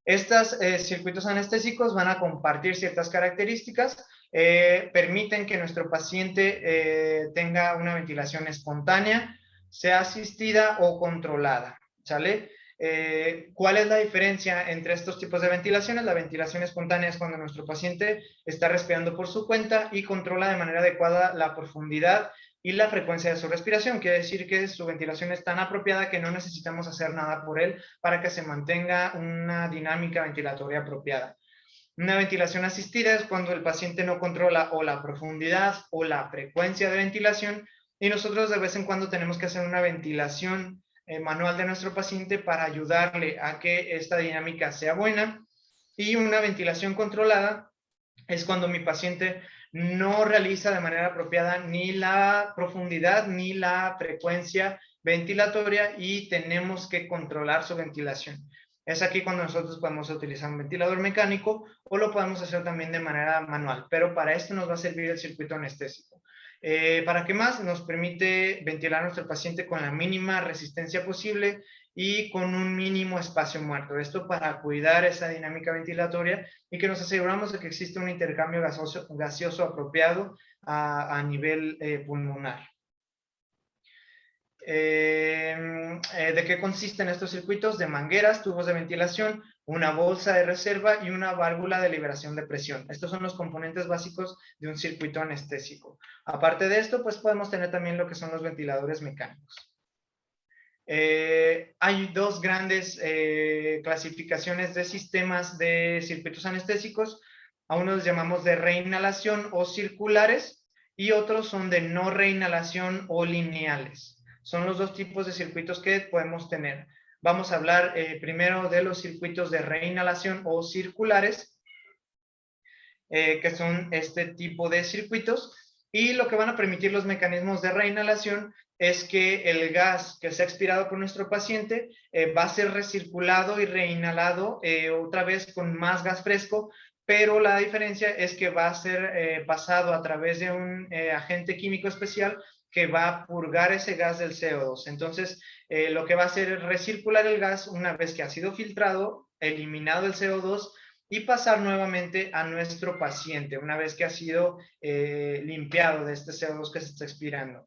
Estos circuitos anestésicos van a compartir ciertas características, permiten que nuestro paciente tenga una ventilación espontánea, sea asistida o controlada, ¿sale? ¿Cuál es la diferencia entre estos tipos de ventilaciones? La ventilación espontánea es cuando nuestro paciente está respirando por su cuenta y controla de manera adecuada la profundidad y la frecuencia de su respiración. Quiere decir que su ventilación es tan apropiada que no necesitamos hacer nada por él para que se mantenga una dinámica ventilatoria apropiada. Una ventilación asistida es cuando el paciente no controla o la profundidad o la frecuencia de ventilación y nosotros de vez en cuando tenemos que hacer una ventilación manual de nuestro paciente para ayudarle a que esta dinámica sea buena. Y una ventilación controlada es cuando mi paciente no realiza de manera apropiada ni la profundidad ni la frecuencia ventilatoria y tenemos que controlar su ventilación. Es aquí cuando nosotros podemos utilizar un ventilador mecánico o lo podemos hacer también de manera manual, pero para esto nos va a servir el circuito anestésico. ¿Para qué más? Nos permite ventilar a nuestro paciente con la mínima resistencia posible y con un mínimo espacio muerto. Esto para cuidar esa dinámica ventilatoria y que nos aseguramos de que existe un intercambio gaseoso apropiado a nivel pulmonar. ¿De qué consisten estos circuitos? De mangueras, tubos de ventilación, una bolsa de reserva y una válvula de liberación de presión. Estos son los componentes básicos de un circuito anestésico. Aparte de esto, pues podemos tener también lo que son los ventiladores mecánicos. Hay dos grandes clasificaciones de sistemas de circuitos anestésicos. A unos los llamamos de reinhalación o circulares y otros son de no reinhalación o lineales. Son los dos tipos de circuitos que podemos tener. Vamos a hablar primero de los circuitos de reinhalación o circulares, que son este tipo de circuitos. Y lo que van a permitir los mecanismos de reinhalación es que el gas que se ha expirado por nuestro paciente va a ser recirculado y reinhalado otra vez con más gas fresco, pero la diferencia es que va a ser pasado a través de un agente químico especial que va a purgar ese gas del CO2. Entonces, lo que va a hacer es recircular el gas una vez que ha sido filtrado, eliminado el CO2, y pasar nuevamente a nuestro paciente una vez que ha sido limpiado de este CO2 que se está expirando.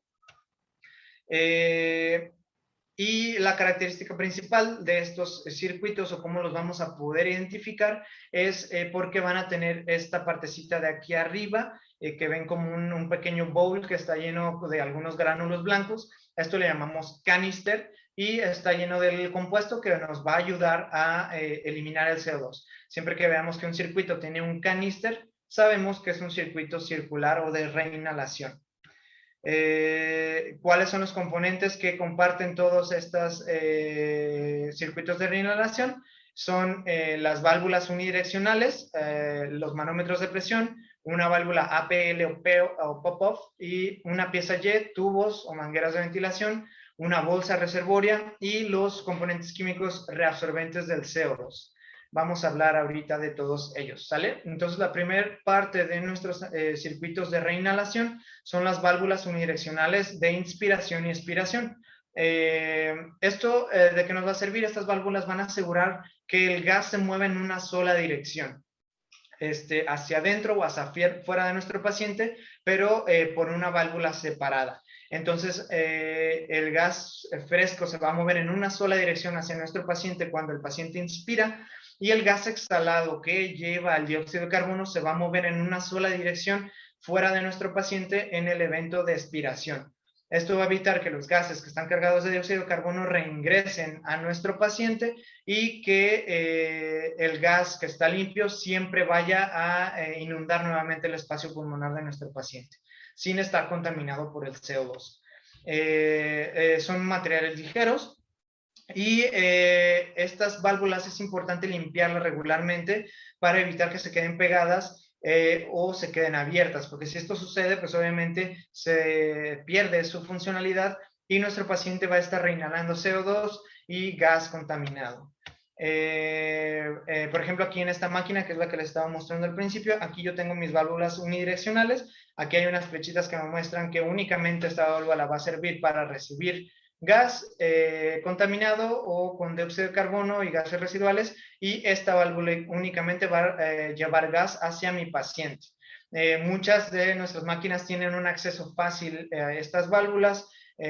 Y la característica principal de estos circuitos o cómo los vamos a poder identificar es porque van a tener esta partecita de aquí arriba que ven como un pequeño bowl que está lleno de algunos gránulos blancos. Esto le llamamos canister y está lleno del compuesto que nos va a ayudar a eliminar el CO2. Siempre que veamos que un circuito tiene un canister, sabemos que es un circuito circular o de reinhalación. ¿Cuáles son los componentes que comparten todos estos circuitos de reinhalación? Son las válvulas unidireccionales, los manómetros de presión, una válvula APL o pop-off y una pieza Y, tubos o mangueras de ventilación, una bolsa reservoria y los componentes químicos reabsorbentes del CO2. Vamos a hablar ahorita de todos ellos, ¿sale? Entonces, la primera parte de nuestros circuitos de reinhalación son las válvulas unidireccionales de inspiración y expiración. ¿Esto de qué nos va a servir? Estas válvulas van a asegurar que el gas se mueva en una sola dirección, hacia adentro o hacia fuera de nuestro paciente, pero por una válvula separada. Entonces, el gas fresco se va a mover en una sola dirección hacia nuestro paciente cuando el paciente inspira, y el gas exhalado que lleva el dióxido de carbono se va a mover en una sola dirección fuera de nuestro paciente en el evento de expiración. Esto va a evitar que los gases que están cargados de dióxido de carbono reingresen a nuestro paciente y que el gas que está limpio siempre vaya a inundar nuevamente el espacio pulmonar de nuestro paciente, sin estar contaminado por el CO2. Son materiales ligeros, y estas válvulas es importante limpiarlas regularmente para evitar que se queden pegadas o se queden abiertas, porque si esto sucede, pues obviamente se pierde su funcionalidad y nuestro paciente va a estar reinhalando CO2 y gas contaminado. Por ejemplo, aquí en esta máquina, que es la que les estaba mostrando al principio, aquí yo tengo mis válvulas unidireccionales. Aquí hay unas flechitas que me muestran que únicamente esta válvula va a servir para recibir gas contaminado o con dióxido de carbono y gases residuales, y esta válvula únicamente va a llevar gas hacia mi paciente. Muchas de nuestras máquinas tienen un acceso fácil a estas válvulas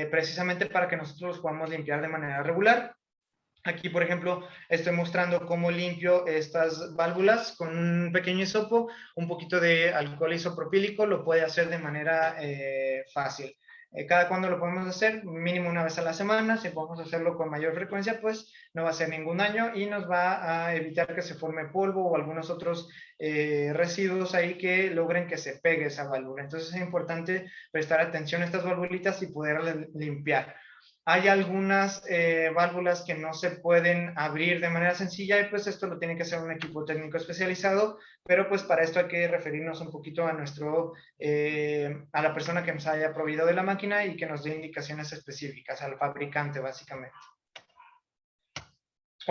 precisamente para que nosotros los podamos limpiar de manera regular. Aquí, por ejemplo, estoy mostrando cómo limpio estas válvulas con un pequeño hisopo, un poquito de alcohol isopropílico, lo puede hacer de manera fácil. ¿Cada cuándo lo podemos hacer? Mínimo una vez a la semana. Si podemos hacerlo con mayor frecuencia, pues no va a hacer ningún daño y nos va a evitar que se forme polvo o algunos otros residuos ahí que logren que se pegue esa válvula. Entonces es importante prestar atención a estas valvulitas y poderlas limpiar. Hay algunas válvulas que no se pueden abrir de manera sencilla y pues esto lo tiene que hacer un equipo técnico especializado, pero pues para esto hay que referirnos un poquito a a la persona que nos haya proveído de la máquina y que nos dé indicaciones específicas, al fabricante básicamente.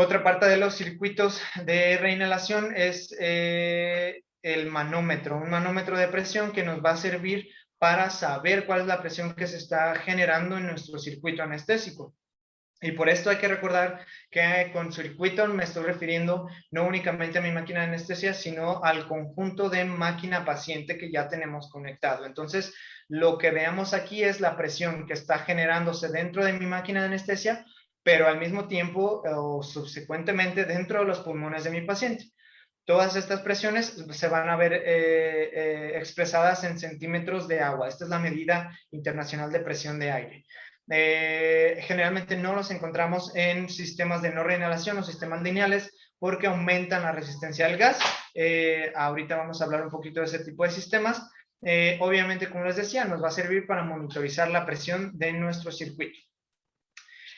Otra parte de los circuitos de reinhalación es el manómetro, un manómetro de presión que nos va a servir para saber cuál es la presión que se está generando en nuestro circuito anestésico. Y por esto hay que recordar que con circuito me estoy refiriendo no únicamente a mi máquina de anestesia, sino al conjunto de máquina-paciente que ya tenemos conectado. Entonces, lo que veamos aquí es la presión que está generándose dentro de mi máquina de anestesia, pero al mismo tiempo o subsecuentemente dentro de los pulmones de mi paciente. Todas estas presiones se van a ver expresadas en centímetros de agua. Esta es la medida internacional de presión de aire. Generalmente no los encontramos en sistemas de no reinhalación o sistemas lineales porque aumentan la resistencia al gas. Ahorita vamos a hablar un poquito de ese tipo de sistemas. Obviamente, como les decía, nos va a servir para monitorizar la presión de nuestro circuito.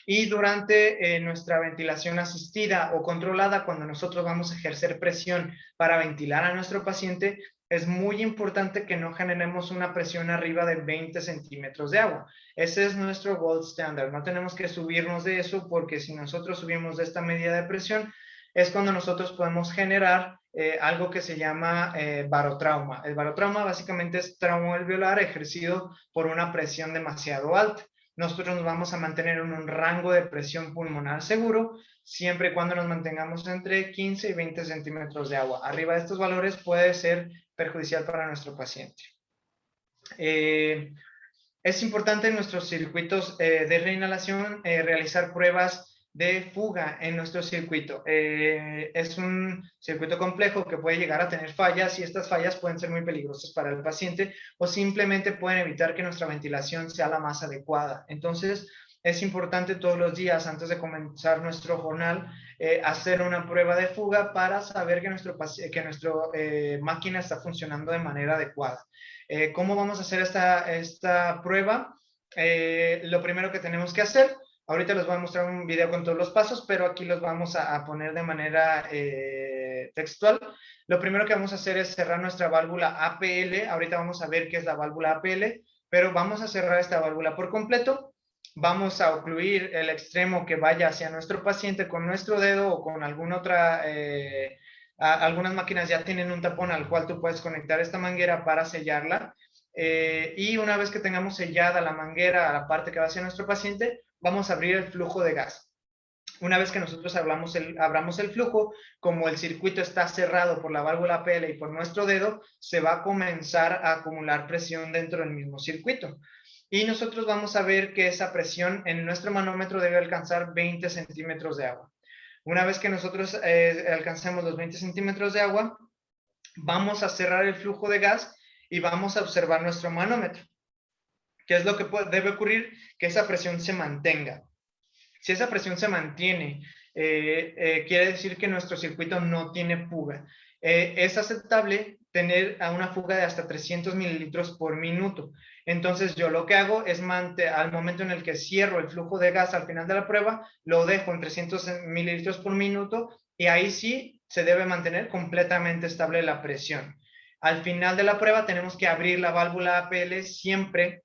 Y durante nuestra ventilación asistida o controlada, cuando nosotros vamos a ejercer presión para ventilar a nuestro paciente, es muy importante que no generemos una presión arriba de 20 centímetros de agua. Ese es nuestro gold standard. No tenemos que subirnos de eso porque si nosotros subimos de esta medida de presión, es cuando nosotros podemos generar algo que se llama barotrauma. El barotrauma básicamente es trauma alveolar ejercido por una presión demasiado alta. Nosotros nos vamos a mantener en un rango de presión pulmonar seguro, siempre y cuando nos mantengamos entre 15 y 20 centímetros de agua. Arriba de estos valores puede ser perjudicial para nuestro paciente. Es importante en nuestros circuitos de reinhalación realizar pruebas de fuga en nuestro circuito. Es un circuito complejo que puede llegar a tener fallas y estas fallas pueden ser muy peligrosas para el paciente o simplemente pueden evitar que nuestra ventilación sea la más adecuada. Entonces, es importante todos los días antes de comenzar nuestro jornal hacer una prueba de fuga para saber que nuestra máquina está funcionando de manera adecuada. ¿Cómo vamos a hacer esta prueba? Lo primero que tenemos que hacer, ahorita les voy a mostrar un video con todos los pasos, pero aquí los vamos a poner de manera textual. Lo primero que vamos a hacer es cerrar nuestra válvula APL. Ahorita vamos a ver qué es la válvula APL, pero vamos a cerrar esta válvula por completo. Vamos a ocluir el extremo que vaya hacia nuestro paciente con nuestro dedo o con alguna otra... algunas máquinas ya tienen un tapón al cual tú puedes conectar esta manguera para sellarla. Y una vez que tengamos sellada la manguera a la parte que va hacia nuestro paciente, vamos a abrir el flujo de gas. Una vez que nosotros abramos el flujo, como el circuito está cerrado por la válvula APL y por nuestro dedo, se va a comenzar a acumular presión dentro del mismo circuito. Y nosotros vamos a ver que esa presión en nuestro manómetro debe alcanzar 20 centímetros de agua. Una vez que nosotros alcancemos los 20 centímetros de agua, vamos a cerrar el flujo de gas y vamos a observar nuestro manómetro. ¿Qué es lo que debe ocurrir? Que esa presión se mantenga. Si esa presión se mantiene, quiere decir que nuestro circuito no tiene fuga. Es aceptable tener una fuga de hasta 300 mililitros por minuto. Entonces yo lo que hago es al momento en el que cierro el flujo de gas al final de la prueba, lo dejo en 300 mililitros por minuto y ahí sí se debe mantener completamente estable la presión. Al final de la prueba tenemos que abrir la válvula APL siempre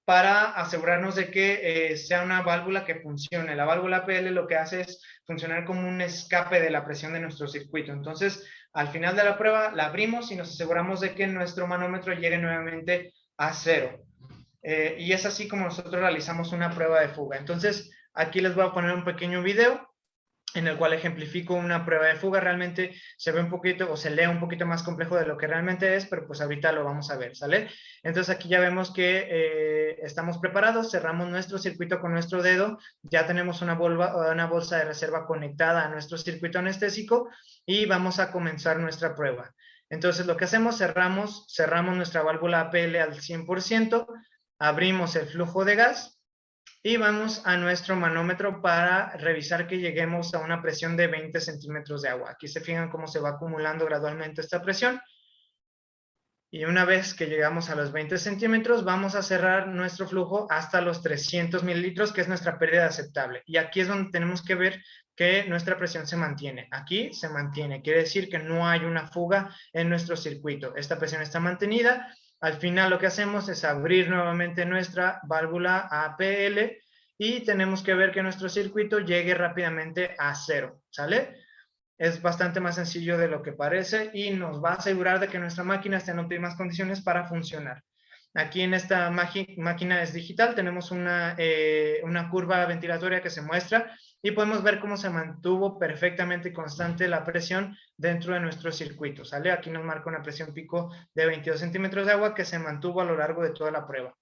para asegurarnos de que sea una válvula que funcione. La válvula APL lo que hace es funcionar como un escape de la presión de nuestro circuito. Entonces, al final de la prueba, la abrimos y nos aseguramos de que nuestro manómetro llegue nuevamente a cero. Y es así como nosotros realizamos una prueba de fuga. Entonces, aquí les voy a poner un pequeño video en el cual ejemplifico una prueba de fuga. Realmente se ve un poquito o se lee un poquito más complejo de lo que realmente es, pero pues ahorita lo vamos a ver, ¿sale? Entonces aquí ya vemos que estamos preparados, cerramos nuestro circuito con nuestro dedo, ya tenemos una bolsa de reserva conectada a nuestro circuito anestésico y vamos a comenzar nuestra prueba. Entonces lo que hacemos, cerramos nuestra válvula APL al 100%, abrimos el flujo de gas y vamos a nuestro manómetro para revisar que lleguemos a una presión de 20 centímetros de agua. Aquí se fijan cómo se va acumulando gradualmente esta presión. Y una vez que llegamos a los 20 centímetros, vamos a cerrar nuestro flujo hasta los 300 mililitros, que es nuestra pérdida aceptable. Y aquí es donde tenemos que ver que nuestra presión se mantiene. Aquí se mantiene, quiere decir que no hay una fuga en nuestro circuito. Esta presión está mantenida. Al final lo que hacemos es abrir nuevamente nuestra válvula APL y tenemos que ver que nuestro circuito llegue rápidamente a 0, ¿sale? Es bastante más sencillo de lo que parece y nos va a asegurar de que nuestra máquina esté en óptimas condiciones para funcionar. Aquí en esta máquina es digital, tenemos una curva ventilatoria que se muestra y podemos ver cómo se mantuvo perfectamente constante la presión dentro de nuestro circuito, ¿sale? Aquí nos marca una presión pico de 22 centímetros de agua que se mantuvo a lo largo de toda la prueba.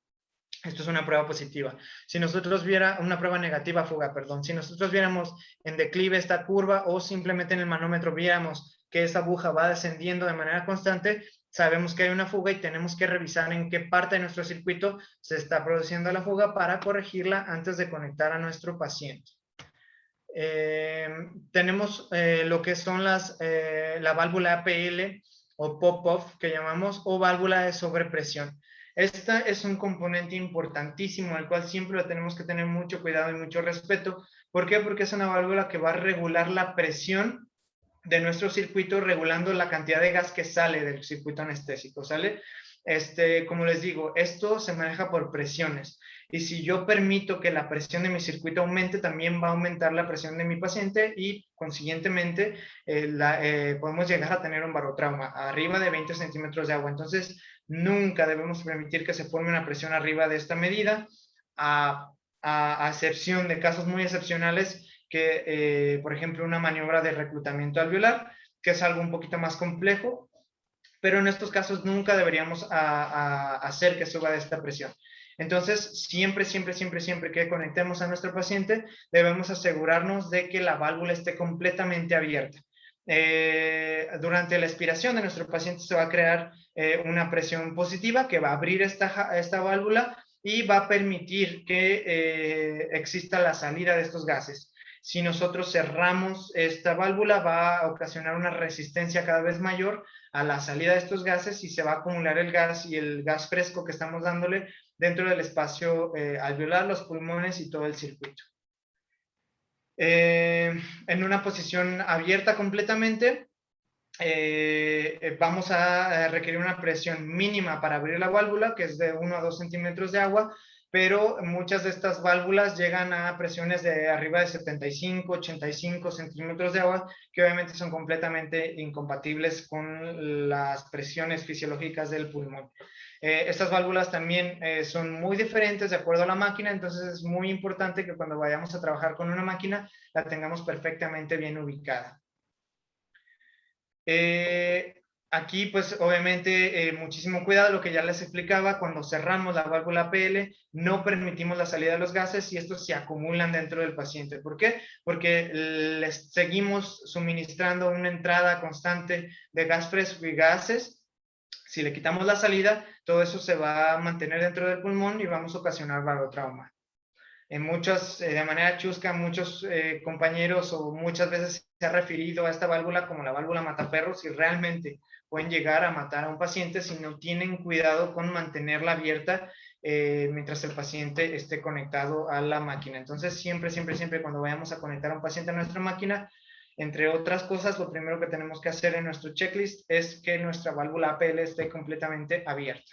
Esto es una prueba positiva. Si nosotros una prueba negativa, fuga, perdón. Si nosotros viéramos en declive esta curva o simplemente en el manómetro viéramos que esa aguja va descendiendo de manera constante, sabemos que hay una fuga y tenemos que revisar en qué parte de nuestro circuito se está produciendo la fuga para corregirla antes de conectar a nuestro paciente. Tenemos lo que son la válvula APL o pop-off que llamamos, o válvula de sobrepresión. Esta es un componente importantísimo, al cual siempre lo tenemos que tener mucho cuidado y mucho respeto. ¿Por qué? Porque es una válvula que va a regular la presión de nuestro circuito, regulando la cantidad de gas que sale del circuito anestésico, ¿sale? Como les digo, esto se maneja por presiones. Y si yo permito que la presión de mi circuito aumente, también va a aumentar la presión de mi paciente y, consiguientemente, podemos llegar a tener un barotrauma arriba de 20 centímetros de agua. Entonces, nunca debemos permitir que se forme una presión arriba de esta medida, a excepción de casos muy excepcionales que, por ejemplo, una maniobra de reclutamiento alveolar, que es algo un poquito más complejo, pero en estos casos nunca deberíamos hacer que suba de esta presión. Entonces, siempre que conectemos a nuestro paciente, debemos asegurarnos de que la válvula esté completamente abierta. Durante la expiración de nuestro paciente se va a crear una presión positiva que va a abrir esta válvula y va a permitir que exista la salida de estos gases. Si nosotros cerramos esta válvula, va a ocasionar una resistencia cada vez mayor a la salida de estos gases y se va a acumular el gas y el gas fresco que estamos dándole dentro del espacio alveolar, los pulmones y todo el circuito. En una posición abierta completamente, vamos a requerir una presión mínima para abrir la válvula, que es de 1 a 2 centímetros de agua, pero muchas de estas válvulas llegan a presiones de arriba de 75, 85 centímetros de agua, que obviamente son completamente incompatibles con las presiones fisiológicas del pulmón. Estas válvulas también son muy diferentes de acuerdo a la máquina, entonces es muy importante que cuando vayamos a trabajar con una máquina la tengamos perfectamente bien ubicada. Aquí, pues, obviamente, muchísimo cuidado, lo que ya les explicaba, cuando cerramos la válvula PL, no permitimos la salida de los gases y estos se acumulan dentro del paciente. ¿Por qué? Porque les seguimos suministrando una entrada constante de gas fresco y gases. Si le quitamos la salida, todo eso se va a mantener dentro del pulmón y vamos a ocasionar barotrauma. De manera chusca, muchos compañeros o muchas veces se ha referido a esta válvula como la válvula mataperros y realmente pueden llegar a matar a un paciente si no tienen cuidado con mantenerla abierta mientras el paciente esté conectado a la máquina. Entonces, siempre cuando vayamos a conectar a un paciente a nuestra máquina, entre otras cosas, lo primero que tenemos que hacer en nuestro checklist es que nuestra válvula APL esté completamente abierta.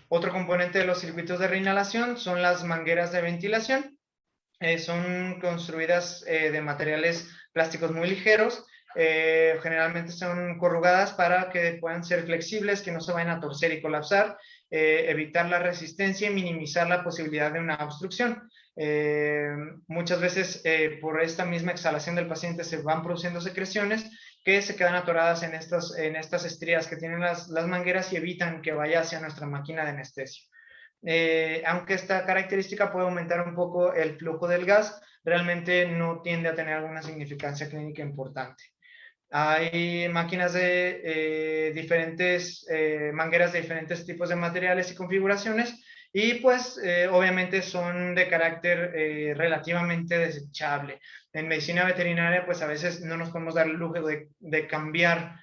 Otro componente de los circuitos de reinhalación son las mangueras de ventilación. Son construidas de materiales plásticos muy ligeros. Generalmente son corrugadas para que puedan ser flexibles, que no se vayan a torcer y colapsar, evitar la resistencia y minimizar la posibilidad de una obstrucción. Muchas veces por esta misma exhalación del paciente se van produciendo secreciones que se quedan atoradas en estas estrías que tienen las mangueras y evitan que vaya hacia nuestra máquina de anestesia. Aunque esta característica puede aumentar un poco el flujo del gas, realmente no tiende a tener alguna significancia clínica importante. Hay máquinas de diferentes mangueras de diferentes tipos de materiales y configuraciones y pues obviamente son de carácter relativamente desechable. En medicina veterinaria pues a veces no nos podemos dar el lujo de cambiar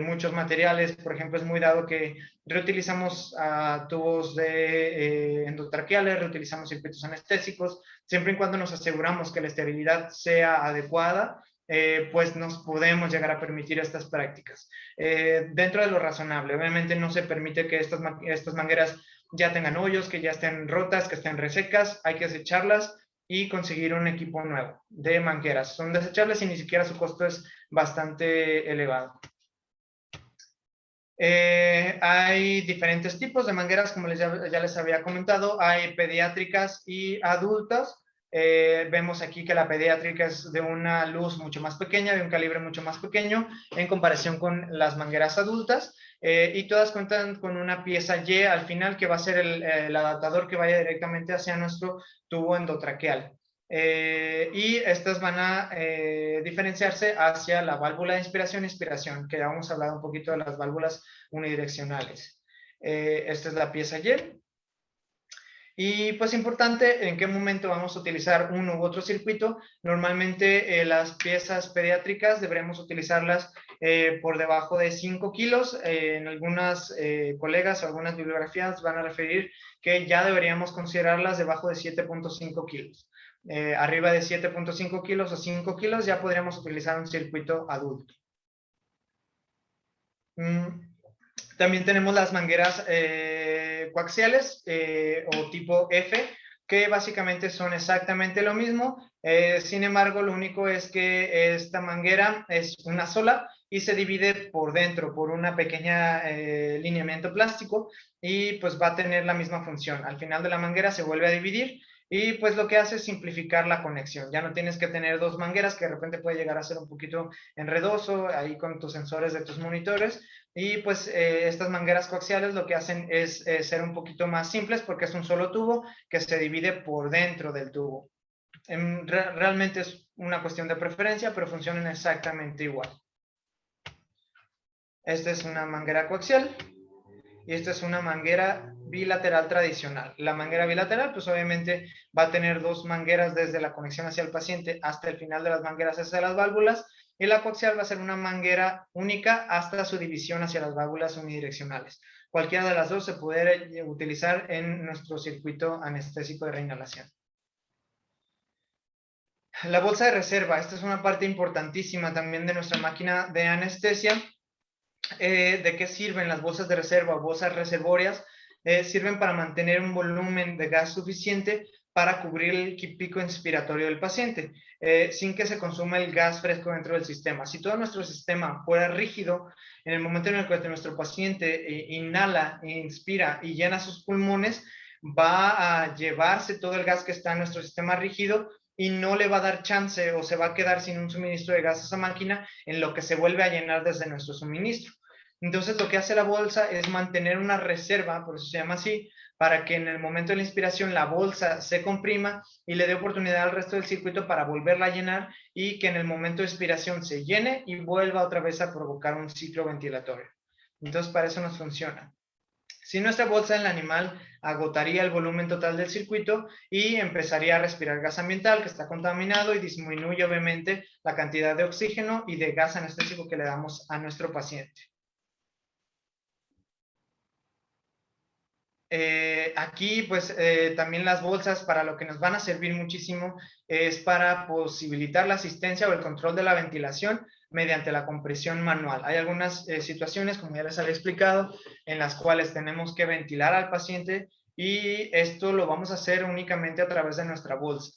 muchos materiales. Por ejemplo, es muy dado que reutilizamos tubos endotraqueales, reutilizamos circuitos anestésicos, siempre y cuando nos aseguramos que la estabilidad sea adecuada. Pues nos podemos llegar a permitir estas prácticas dentro de lo razonable. Obviamente no se permite que estas mangueras ya tengan hoyos, que ya estén rotas, que estén resecas, hay que desecharlas y conseguir un equipo nuevo de mangueras. Son desechables y ni siquiera su costo es bastante elevado. Hay diferentes tipos de mangueras, como ya les había comentado. Hay pediátricas y adultas. Vemos aquí que la pediátrica es de una luz mucho más pequeña, de un calibre mucho más pequeño en comparación con las mangueras adultas. Y todas cuentan con una pieza Y al final que va a ser el adaptador que vaya directamente hacia nuestro tubo endotraqueal. Y estas van a diferenciarse hacia la válvula de inspiración y expiración, que ya hemos hablado un poquito de las válvulas unidireccionales. Esta es la pieza Y. Y pues importante, ¿en qué momento vamos a utilizar uno u otro circuito? Normalmente las piezas pediátricas deberemos utilizarlas por debajo de 5 kilos. En algunas colegas o algunas bibliografías van a referir que ya deberíamos considerarlas debajo de 7.5 kilos. Arriba de 7.5 kilos o 5 kilos ya podríamos utilizar un circuito adulto. También tenemos las mangueras coaxiales o tipo F, que básicamente son exactamente lo mismo. Sin embargo, lo único es que esta manguera es una sola y se divide por dentro por una pequeña lineamiento plástico y pues va a tener la misma función. Al final de la manguera se vuelve a dividir y pues lo que hace es simplificar la conexión. Ya no tienes que tener dos mangueras, que de repente puede llegar a ser un poquito enredoso ahí con tus sensores de tus monitores. Y pues estas mangueras coaxiales lo que hacen es ser un poquito más simples porque es un solo tubo que se divide por dentro del tubo. Realmente es una cuestión de preferencia, pero funcionan exactamente igual. Esta es una manguera coaxial y esta es una manguera bilateral tradicional. La manguera bilateral pues obviamente va a tener dos mangueras desde la conexión hacia el paciente hasta el final de las mangueras hacia las válvulas, y la coaxial va a ser una manguera única hasta su división hacia las válvulas unidireccionales. Cualquiera de las dos se puede utilizar en nuestro circuito anestésico de reinhalación. La bolsa de reserva, esta es una parte importantísima también de nuestra máquina de anestesia. ¿De qué sirven las bolsas de reserva o bolsas reservorias? Sirven para mantener un volumen de gas suficiente para cubrir el pico inspiratorio del paciente, sin que se consuma el gas fresco dentro del sistema. Si todo nuestro sistema fuera rígido, en el momento en el que nuestro paciente inhala, inspira y llena sus pulmones, va a llevarse todo el gas que está en nuestro sistema rígido y no le va a dar chance o se va a quedar sin un suministro de gas a esa máquina en lo que se vuelve a llenar desde nuestro suministro. Entonces lo que hace la bolsa es mantener una reserva, por eso se llama así, para que en el momento de la inspiración la bolsa se comprima y le dé oportunidad al resto del circuito para volverla a llenar y que en el momento de expiración se llene y vuelva otra vez a provocar un ciclo ventilatorio. Entonces para eso nos funciona. Si nuestra bolsa en el animal agotaría el volumen total del circuito y empezaría a respirar gas ambiental que está contaminado y disminuye obviamente la cantidad de oxígeno y de gas anestésico que le damos a nuestro paciente. Aquí pues también las bolsas para lo que nos van a servir muchísimo es para posibilitar la asistencia o el control de la ventilación mediante la compresión manual. Hay algunas situaciones, como ya les había explicado, en las cuales tenemos que ventilar al paciente y esto lo vamos a hacer únicamente a través de nuestra bolsa.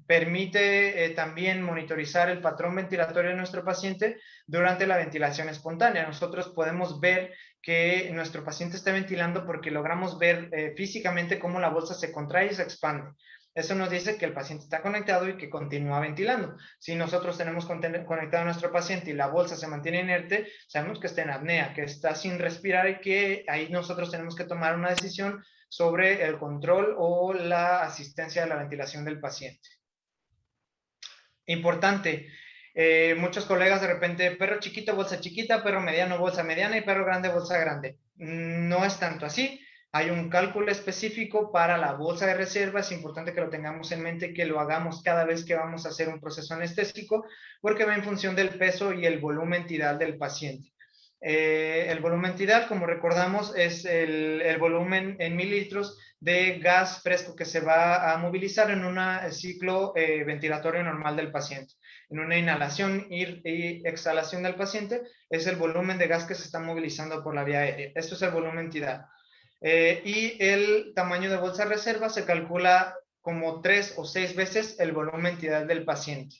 Permite también monitorizar el patrón ventilatorio de nuestro paciente durante la ventilación espontánea. Nosotros podemos ver que nuestro paciente está ventilando porque logramos ver físicamente cómo la bolsa se contrae y se expande. Eso nos dice que el paciente está conectado y que continúa ventilando. Si nosotros tenemos conectado a nuestro paciente y la bolsa se mantiene inerte, sabemos que está en apnea, que está sin respirar y que ahí nosotros tenemos que tomar una decisión sobre el control o la asistencia de la ventilación del paciente. Importante, muchos colegas de repente, perro chiquito, bolsa chiquita, perro mediano, bolsa mediana y perro grande, bolsa grande. No es tanto así. Hay un cálculo específico para la bolsa de reserva. Es importante que lo tengamos en mente, que lo hagamos cada vez que vamos a hacer un proceso anestésico, porque va en función del peso y el volumen tidal del paciente. El volumen tidal, como recordamos, es el volumen en mililitros de gas fresco que se va a movilizar en un ciclo ventilatorio normal del paciente. en una inhalación y exhalación del paciente, es el volumen de gas que se está movilizando por la vía aérea. Esto es el volumen tidal. Y el tamaño de bolsa de reserva se calcula como 3 o 6 veces el volumen tidal del paciente.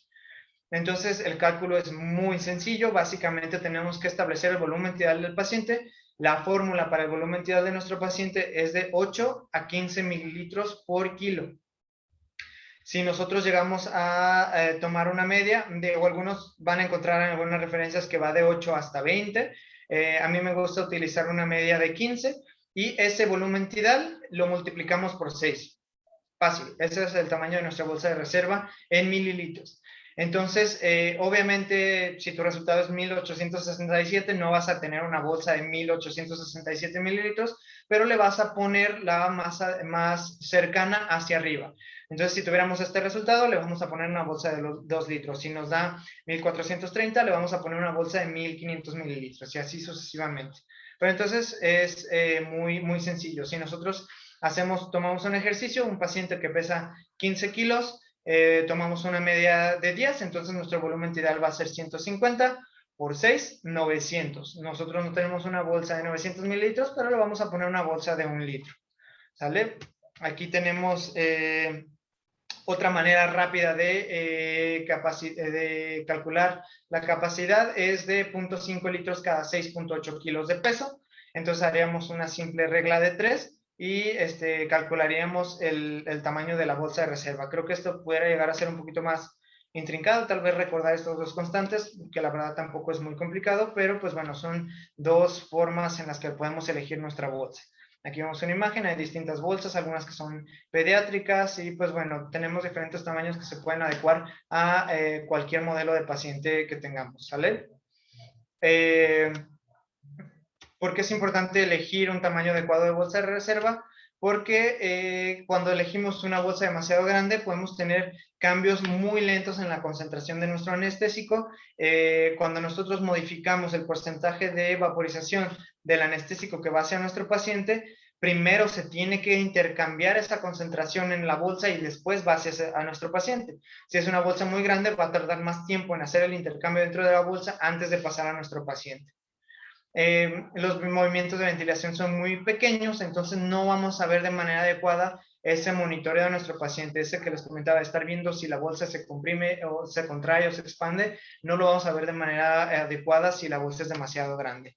Entonces, el cálculo es muy sencillo. Básicamente, tenemos que establecer el volumen tidal del paciente. La fórmula para el volumen tidal de nuestro paciente es de 8 a 15 mililitros por kilo. Si nosotros llegamos a tomar una media, o algunos van a encontrar en algunas referencias que va de 8 hasta 20, a mí me gusta utilizar una media de 15 y ese volumen tidal lo multiplicamos por 6. Fácil, ese es el tamaño de nuestra bolsa de reserva en mililitros. Entonces, obviamente, si tu resultado es 1867, no vas a tener una bolsa de 1867 mililitros, pero le vas a poner la masa más cercana hacia arriba. Entonces, si tuviéramos este resultado, le vamos a poner una bolsa de 2 litros. Si nos da 1430, le vamos a poner una bolsa de 1500 mililitros y así sucesivamente. Pero entonces es muy sencillo. Si nosotros tomamos un ejercicio, un paciente que pesa 15 kilos, tomamos una media de 10, entonces nuestro volumen tidal va a ser 150 por 6, 900. Nosotros no tenemos una bolsa de 900 mililitros, pero le vamos a poner una bolsa de 1 litro. ¿Sale? Aquí tenemos otra manera rápida de calcular la capacidad, es de 0.5 litros cada 6.8 kilos de peso. Entonces haríamos una simple regla de 3 y calcularíamos el tamaño de la bolsa de reserva. Creo que esto pudiera llegar a ser un poquito más intrincado, tal vez recordar estos dos constantes, que la verdad tampoco es muy complicado, pero pues bueno, son dos formas en las que podemos elegir nuestra bolsa. Aquí vemos una imagen, hay distintas bolsas, algunas que son pediátricas y pues bueno, tenemos diferentes tamaños que se pueden adecuar a cualquier modelo de paciente que tengamos, ¿sale? ¿Por qué es importante elegir un tamaño adecuado de bolsa de reserva? Porque cuando elegimos una bolsa demasiado grande podemos tener cambios muy lentos en la concentración de nuestro anestésico. Cuando nosotros modificamos el porcentaje de vaporización del anestésico que va hacia nuestro paciente, primero se tiene que intercambiar esa concentración en la bolsa y después va hacia a nuestro paciente. Si es una bolsa muy grande, va a tardar más tiempo en hacer el intercambio dentro de la bolsa antes de pasar a nuestro paciente. Los movimientos de ventilación son muy pequeños, entonces no vamos a ver de manera adecuada ese monitoreo de nuestro paciente, ese que les comentaba, estar viendo si la bolsa se comprime o se contrae o se expande, no lo vamos a ver de manera adecuada si la bolsa es demasiado grande.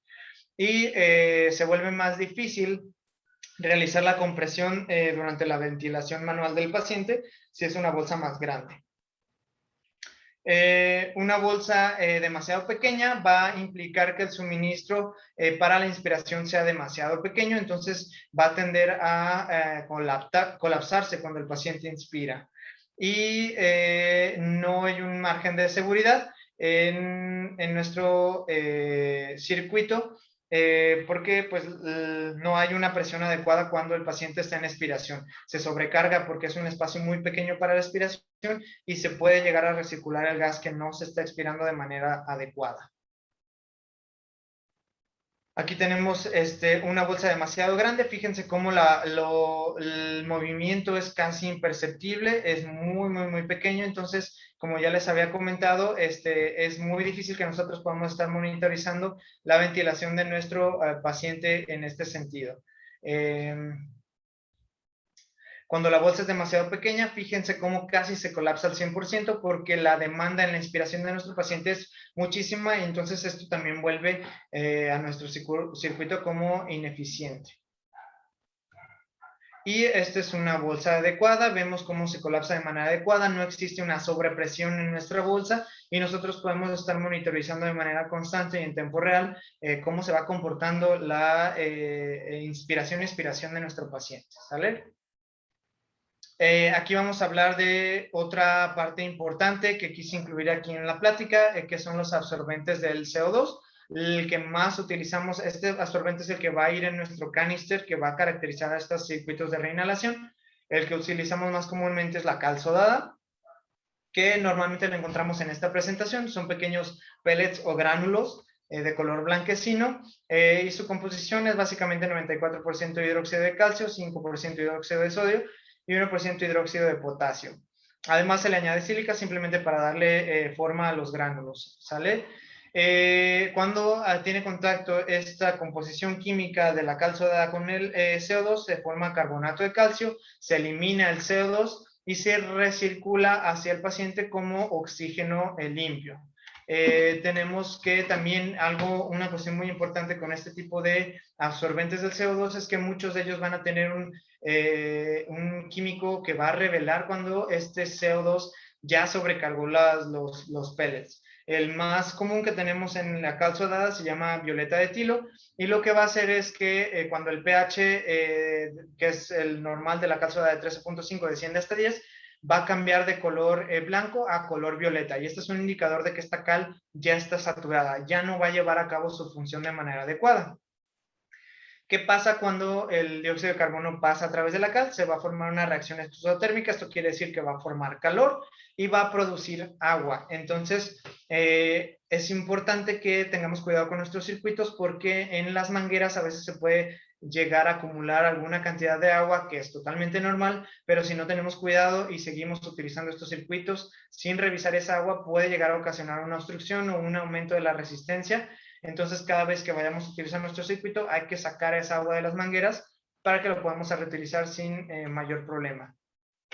Y se vuelve más difícil realizar la compresión durante la ventilación manual del paciente si es una bolsa más grande. Una bolsa demasiado pequeña va a implicar que el suministro para la inspiración sea demasiado pequeño, entonces va a tender a colapsarse cuando el paciente inspira. Y no hay un margen de seguridad en nuestro circuito porque pues no hay una presión adecuada cuando el paciente está en expiración. Se sobrecarga porque es un espacio muy pequeño para la expiración y se puede llegar a recircular el gas que no se está expirando de manera adecuada. Aquí tenemos una bolsa demasiado grande. Fíjense cómo el movimiento es casi imperceptible, es muy pequeño. Entonces, como ya les había comentado, es muy difícil que nosotros podamos estar monitorizando la ventilación de nuestro paciente en este sentido. Cuando la bolsa es demasiado pequeña, fíjense cómo casi se colapsa al 100% porque la demanda en la inspiración de nuestro paciente es muchísima y entonces esto también vuelve a nuestro circuito como ineficiente. Y esta es una bolsa adecuada, vemos cómo se colapsa de manera adecuada, no existe una sobrepresión en nuestra bolsa y nosotros podemos estar monitorizando de manera constante y en tiempo real cómo se va comportando la inspiración y expiración de nuestro paciente, ¿sale? Aquí vamos a hablar de otra parte importante que quise incluir aquí en la plática, que son los absorbentes del CO2. El que más utilizamos, este absorbente es el que va a ir en nuestro canister, que va a caracterizar a estos circuitos de reinhalación. El que utilizamos más comúnmente es la cal sodada, que normalmente lo encontramos en esta presentación. Son pequeños pellets o gránulos de color blanquecino y su composición es básicamente 94% hidróxido de calcio, 5% hidróxido de sodio y 1% hidróxido de potasio. Además se le añade sílica simplemente para darle forma a los gránulos, ¿sale? Cuando tiene contacto esta composición química de la cal soda con el CO2, se forma carbonato de calcio, se elimina el CO2 y se recircula hacia el paciente como oxígeno limpio. Tenemos que también una cuestión muy importante con este tipo de absorbentes del CO2 es que muchos de ellos van a tener un químico que va a revelar cuando este CO2 ya sobrecargó los pellets. El más común que tenemos en la cal sodada se llama violeta de etilo y lo que va a hacer es que cuando el pH, que es el normal de la cal sodada de 13.5, desciende hasta 10, va a cambiar de color blanco a color violeta y este es un indicador de que esta cal ya está saturada, ya no va a llevar a cabo su función de manera adecuada. ¿Qué pasa cuando el dióxido de carbono pasa a través de la cal? Se va a formar una reacción exotérmica, esto quiere decir que va a formar calor y va a producir agua. Entonces, es importante que tengamos cuidado con nuestros circuitos porque en las mangueras a veces se puede llegar a acumular alguna cantidad de agua que es totalmente normal, pero si no tenemos cuidado y seguimos utilizando estos circuitos sin revisar esa agua, puede llegar a ocasionar una obstrucción o un aumento de la resistencia. Entonces, cada vez que vayamos a utilizar nuestro circuito, hay que sacar esa agua de las mangueras para que lo podamos reutilizar sin mayor problema.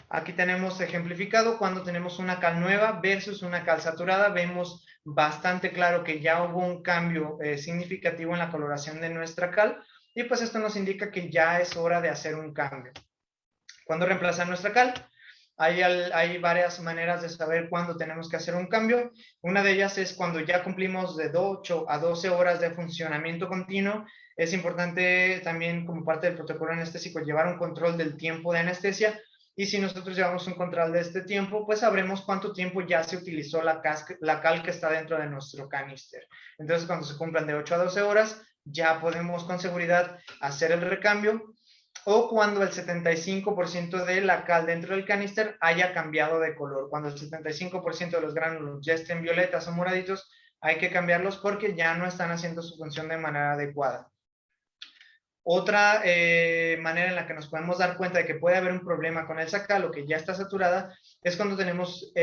Aquí tenemos ejemplificado cuando tenemos una cal nueva versus una cal saturada. Vemos bastante claro que ya hubo un cambio significativo en la coloración de nuestra cal y pues esto nos indica que ya es hora de hacer un cambio. ¿Cuándo reemplazar nuestra cal? Hay varias maneras de saber cuándo tenemos que hacer un cambio. Una de ellas es cuando ya cumplimos de 8 a 12 horas de funcionamiento continuo. Es importante también, como parte del protocolo anestésico, llevar un control del tiempo de anestesia. Y si nosotros llevamos un control de este tiempo, pues sabremos cuánto tiempo ya se utilizó la cal que está dentro de nuestro canister. Entonces, cuando se cumplan de 8 a 12 horas, ya podemos con seguridad hacer el recambio o cuando el 75% de la cal dentro del canister haya cambiado de color. Cuando el 75% de los gránulos ya estén violetas o moraditos, hay que cambiarlos porque ya no están haciendo su función de manera adecuada. Otra manera en la que nos podemos dar cuenta de que puede haber un problema con el sacal o que ya está saturada es cuando tenemos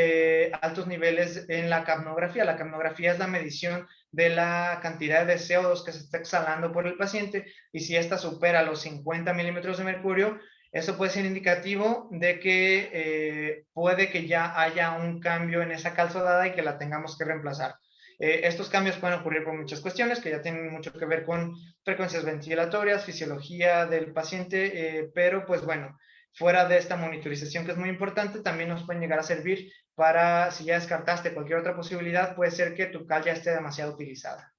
altos niveles en la capnografía. La capnografía es la medición de la cantidad de CO2 que se está exhalando por el paciente y si esta supera los 50 milímetros de mercurio, eso puede ser indicativo de que puede que ya haya un cambio en esa cal sodada y que la tengamos que reemplazar. Estos cambios pueden ocurrir por muchas cuestiones que ya tienen mucho que ver con frecuencias ventilatorias, fisiología del paciente, pero pues bueno, fuera de esta monitorización que es muy importante, también nos pueden llegar a servir para, si ya descartaste cualquier otra posibilidad, puede ser que tu cal ya esté demasiado utilizada.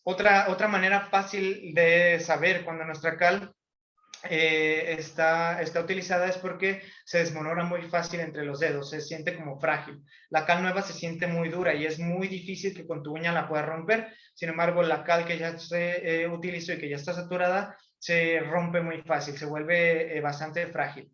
Otra manera fácil de saber cuando nuestra cal está utilizada es porque se desmorona muy fácil entre los dedos, se siente como frágil. La cal nueva se siente muy dura y es muy difícil que con tu uña la puedas romper. Sin embargo, la cal que ya se utilizó y que ya está saturada se rompe muy fácil, se vuelve bastante frágil.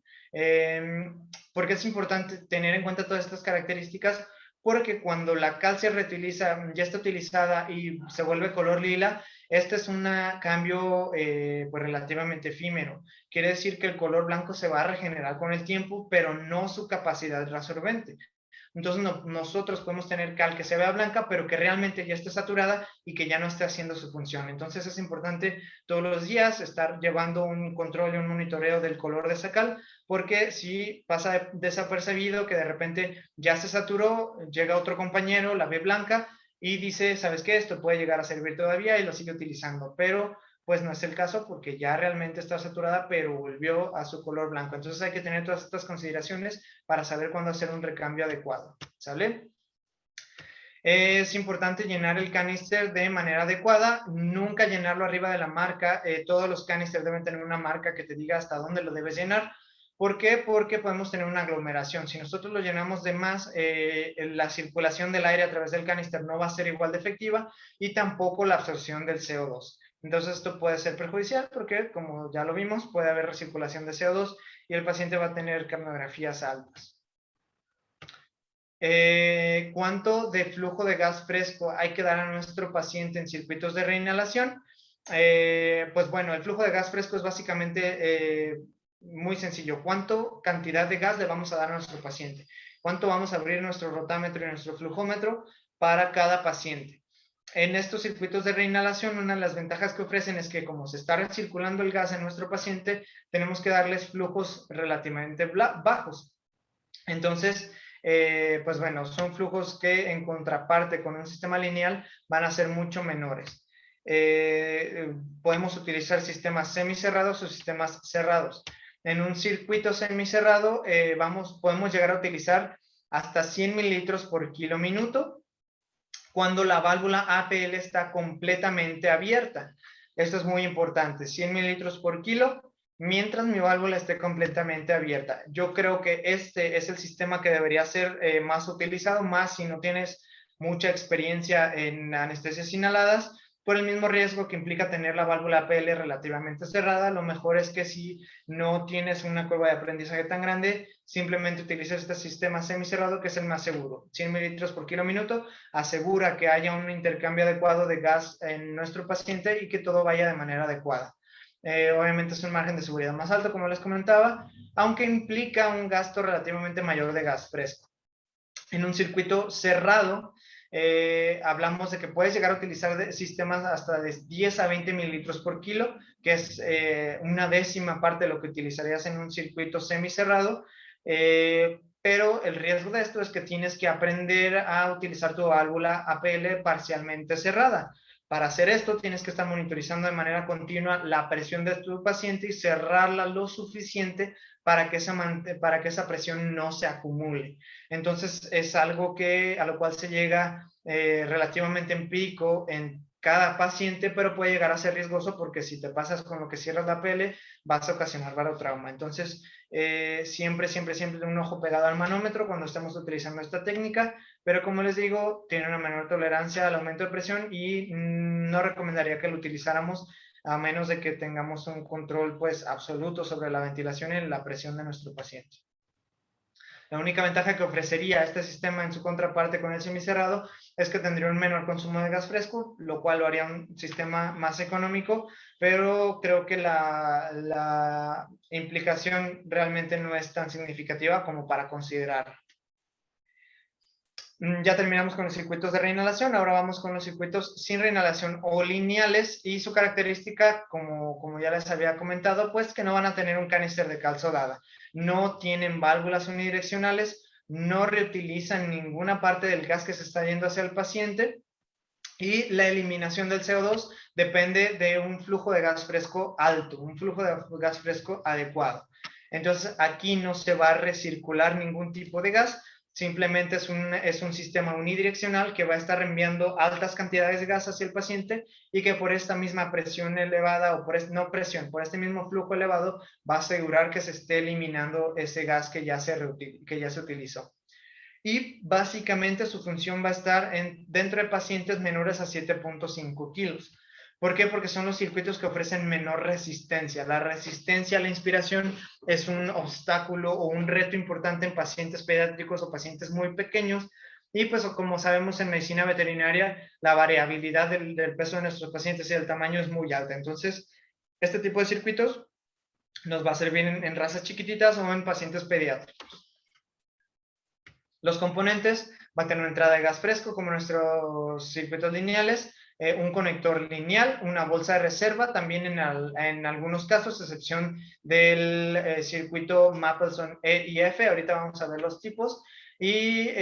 Porque es importante tener en cuenta todas estas características porque cuando la cal se reutiliza, ya está utilizada y se vuelve color lila, este es un cambio pues relativamente efímero. Quiere decir que el color blanco se va a regenerar con el tiempo, pero no su capacidad reabsorbente. Entonces nosotros podemos tener cal que se vea blanca, pero que realmente ya esté saturada y que ya no esté haciendo su función. Entonces es importante todos los días estar llevando un control y un monitoreo del color de esa cal, porque si pasa desapercibido que de repente ya se saturó, llega otro compañero, la ve blanca y dice, ¿sabes qué? Esto puede llegar a servir todavía y lo sigue utilizando, pero pues no es el caso porque ya realmente está saturada, pero volvió a su color blanco. Entonces hay que tener todas estas consideraciones para saber cuándo hacer un recambio adecuado, ¿sale? Es importante llenar el canister de manera adecuada, nunca llenarlo arriba de la marca. Todos los canisters deben tener una marca que te diga hasta dónde lo debes llenar. ¿Por qué? Porque podemos tener una aglomeración. Si nosotros lo llenamos de más, la circulación del aire a través del canister no va a ser igual de efectiva y tampoco la absorción del CO2. Entonces esto puede ser perjudicial porque, como ya lo vimos, puede haber recirculación de CO2 y el paciente va a tener capnografías altas. ¿Cuánto de flujo de gas fresco hay que dar a nuestro paciente en circuitos de reinhalación? Pues bueno, el flujo de gas fresco es básicamente muy sencillo. ¿Cuánto cantidad de gas le vamos a dar a nuestro paciente? ¿Cuánto vamos a abrir nuestro rotámetro y nuestro flujómetro para cada paciente? En estos circuitos de reinhalación, una de las ventajas que ofrecen es que como se está recirculando el gas en nuestro paciente, tenemos que darles flujos relativamente bajos. Entonces, pues bueno, son flujos que en contraparte con un sistema lineal van a ser mucho menores. Podemos utilizar sistemas semicerrados o sistemas cerrados. En un circuito semicerrado podemos llegar a utilizar hasta 100 mililitros por kilo minuto cuando la válvula APL está completamente abierta. Esto es muy importante, 100 mililitros por kilo mientras mi válvula esté completamente abierta. Yo creo que este es el sistema que debería ser más utilizado, más si no tienes mucha experiencia en anestesias inhaladas, por el mismo riesgo que implica tener la válvula APL relativamente cerrada. Lo mejor es que si no tienes una curva de aprendizaje tan grande, simplemente utilices este sistema semicerrado, que es el más seguro. 100 mililitros por kilo minuto asegura que haya un intercambio adecuado de gas en nuestro paciente y que todo vaya de manera adecuada. Obviamente es un margen de seguridad más alto, como les comentaba, aunque implica un gasto relativamente mayor de gas fresco. En un circuito cerrado, hablamos de que puedes llegar a utilizar sistemas hasta de 10 a 20 mililitros por kilo, que es una décima parte de lo que utilizarías en un circuito semicerrado, pero el riesgo de esto es que tienes que aprender a utilizar tu válvula APL parcialmente cerrada. Para hacer esto tienes que estar monitorizando de manera continua la presión de tu paciente y cerrarla lo suficiente para que esa presión no se acumule. Entonces es algo a lo cual se llega relativamente empírico en cada paciente, pero puede llegar a ser riesgoso porque si te pasas con lo que cierras la pele, vas a ocasionar barotrauma. Entonces, siempre un ojo pegado al manómetro cuando estamos utilizando esta técnica, pero como les digo, tiene una menor tolerancia al aumento de presión y no recomendaría que lo utilizáramos a menos de que tengamos un control pues absoluto sobre la ventilación y la presión de nuestro paciente. La única ventaja que ofrecería este sistema en su contraparte con el semicerrado es que tendría un menor consumo de gas fresco, lo cual lo haría un sistema más económico, pero creo que la implicación realmente no es tan significativa como para considerar. Ya terminamos con los circuitos de reinhalación, ahora vamos con los circuitos sin reinhalación o lineales, y su característica, como ya les había comentado, pues que no van a tener un canister de cal soldada, no tienen válvulas unidireccionales, no reutilizan ninguna parte del gas que se está yendo hacia el paciente, y la eliminación del CO2 depende de un flujo de gas fresco alto, un flujo de gas fresco adecuado. Entonces aquí no se va a recircular ningún tipo de gas, simplemente es un sistema unidireccional que va a estar enviando altas cantidades de gas hacia el paciente y que por esta misma presión elevada, o por este mismo flujo elevado, va a asegurar que se esté eliminando ese gas que ya se utilizó. Y básicamente su función va a estar dentro de pacientes menores a 7.5 kilos. ¿Por qué? Porque son los circuitos que ofrecen menor resistencia. La resistencia a la inspiración es un obstáculo o un reto importante en pacientes pediátricos o pacientes muy pequeños. Y pues como sabemos en medicina veterinaria, la variabilidad del peso de nuestros pacientes y el tamaño es muy alta. Entonces, este tipo de circuitos nos va a servir en razas chiquititas o en pacientes pediátricos. Los componentes van a tener una entrada de gas fresco como nuestros circuitos lineales, un conector lineal, una bolsa de reserva, también en algunos casos, excepción del circuito Mapleson E y F, ahorita vamos a ver los tipos, y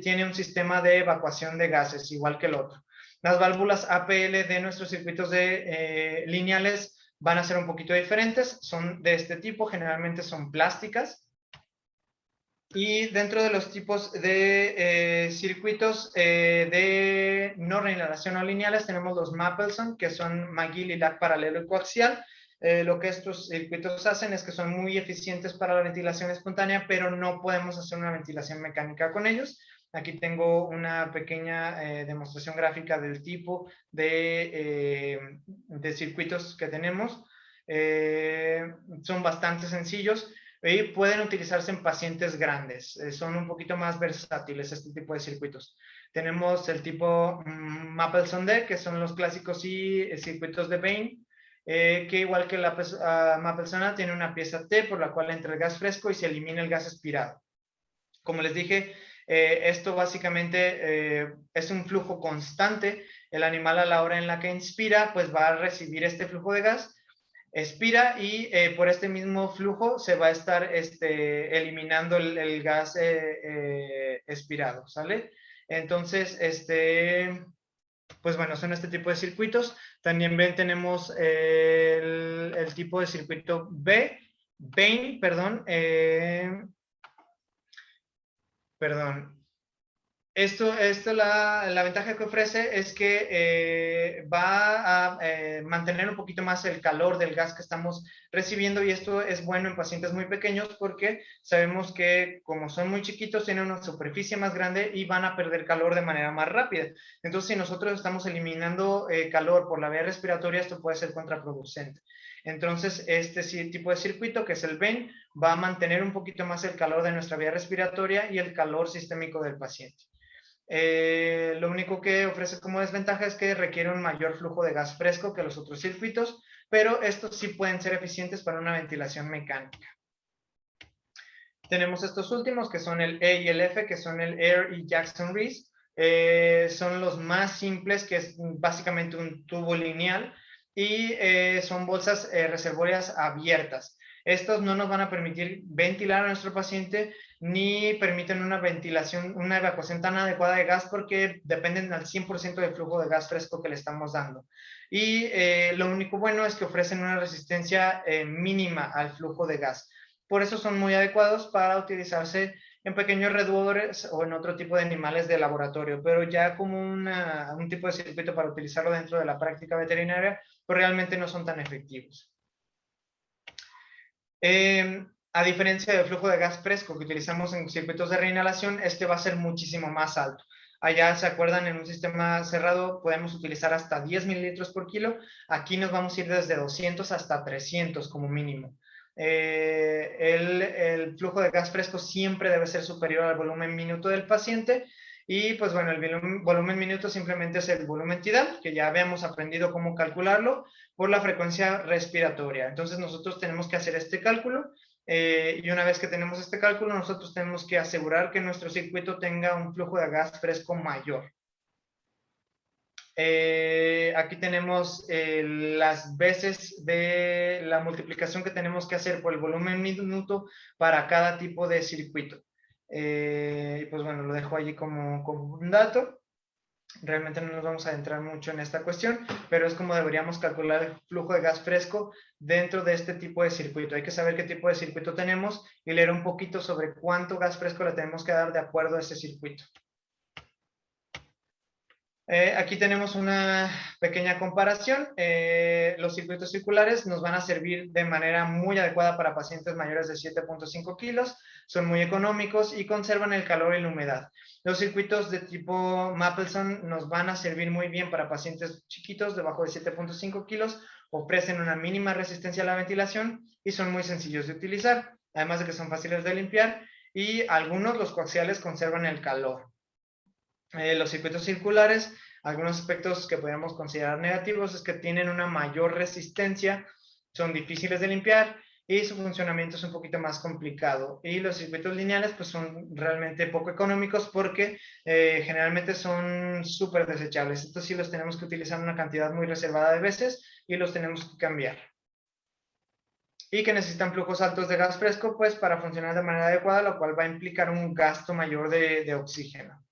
tiene un sistema de evacuación de gases, igual que el otro. Las válvulas APL de nuestros circuitos lineales van a ser un poquito diferentes, son de este tipo, generalmente son plásticas. Y dentro de los tipos de circuitos de no reinhalación o lineales tenemos los Mapleson, que son McGill y lag paralelo y coaxial. Lo que estos circuitos hacen es que son muy eficientes para la ventilación espontánea, pero no podemos hacer una ventilación mecánica con ellos. Aquí tengo una pequeña demostración gráfica del tipo de circuitos que tenemos. Son bastante sencillos y pueden utilizarse en pacientes grandes. Son un poquito más versátiles este tipo de circuitos. Tenemos el tipo Mapleson D, que son los clásicos circuitos de Bain. que igual que la mapa persona tiene una pieza T por la cual entra el gas fresco y se elimina el gas expirado. Como les dije, esto básicamente es un flujo constante. El animal a la hora en la que inspira, pues va a recibir este flujo de gas, expira y por este mismo flujo se va a estar eliminando el gas expirado, ¿sale? Entonces, pues bueno, son este tipo de circuitos. También tenemos el tipo de circuito Bain, perdón. Esto la ventaja que ofrece es que va a mantener un poquito más el calor del gas que estamos recibiendo, y esto es bueno en pacientes muy pequeños porque sabemos que como son muy chiquitos tienen una superficie más grande y van a perder calor de manera más rápida. Entonces, si nosotros estamos eliminando calor por la vía respiratoria, esto puede ser contraproducente. Entonces, este tipo de circuito, que es el VEN, va a mantener un poquito más el calor de nuestra vía respiratoria y el calor sistémico del paciente. Lo único que ofrece como desventaja es que requiere un mayor flujo de gas fresco que los otros circuitos, pero estos sí pueden ser eficientes para una ventilación mecánica. Tenemos estos últimos que son el E y el F, que son el Air y Jackson-Rees. Son los más simples, que es básicamente un tubo lineal, y son bolsas reservorias abiertas. Estos no nos van a permitir ventilar a nuestro paciente ni permiten una ventilación, una evacuación tan adecuada de gas porque dependen al 100% del flujo de gas fresco que le estamos dando. Y lo único bueno es que ofrecen una resistencia mínima al flujo de gas. Por eso son muy adecuados para utilizarse en pequeños roedores o en otro tipo de animales de laboratorio, pero ya como un tipo de circuito para utilizarlo dentro de la práctica veterinaria, pues realmente no son tan efectivos. A diferencia del flujo de gas fresco que utilizamos en circuitos de reinhalación, este va a ser muchísimo más alto. Allá, ¿se acuerdan? En un sistema cerrado podemos utilizar hasta 10 mililitros por kilo. Aquí nos vamos a ir desde 200 hasta 300 como mínimo. El flujo de gas fresco siempre debe ser superior al volumen minuto del paciente. Y pues bueno, el volumen minuto simplemente es el volumen tidal, que ya habíamos aprendido cómo calcularlo, por la frecuencia respiratoria. Entonces nosotros tenemos que hacer este cálculo y una vez que tenemos este cálculo, nosotros tenemos que asegurar que nuestro circuito tenga un flujo de gas fresco mayor. Aquí tenemos las veces de la multiplicación que tenemos que hacer por el volumen minuto para cada tipo de circuito. Pues bueno, lo dejo allí como un dato. Realmente no nos vamos a adentrar mucho en esta cuestión, pero es como deberíamos calcular el flujo de gas fresco dentro de este tipo de circuito. Hay que saber qué tipo de circuito tenemos y leer un poquito sobre cuánto gas fresco le tenemos que dar de acuerdo a ese circuito. Aquí tenemos una pequeña comparación. Los circuitos circulares nos van a servir de manera muy adecuada para pacientes mayores de 7.5 kilos, son muy económicos y conservan el calor y la humedad. Los circuitos de tipo Mapleson nos van a servir muy bien para pacientes chiquitos, debajo de 7.5 kilos, ofrecen una mínima resistencia a la ventilación y son muy sencillos de utilizar, además de que son fáciles de limpiar, y algunos, los coaxiales, conservan el calor. Los circuitos circulares, algunos aspectos que podríamos considerar negativos es que tienen una mayor resistencia, son difíciles de limpiar y su funcionamiento es un poquito más complicado. Y los circuitos lineales pues son realmente poco económicos porque generalmente son súper desechables. Estos sí los tenemos que utilizar una cantidad muy reservada de veces y los tenemos que cambiar. Y que necesitan flujos altos de gas fresco pues para funcionar de manera adecuada, lo cual va a implicar un gasto mayor de oxígeno.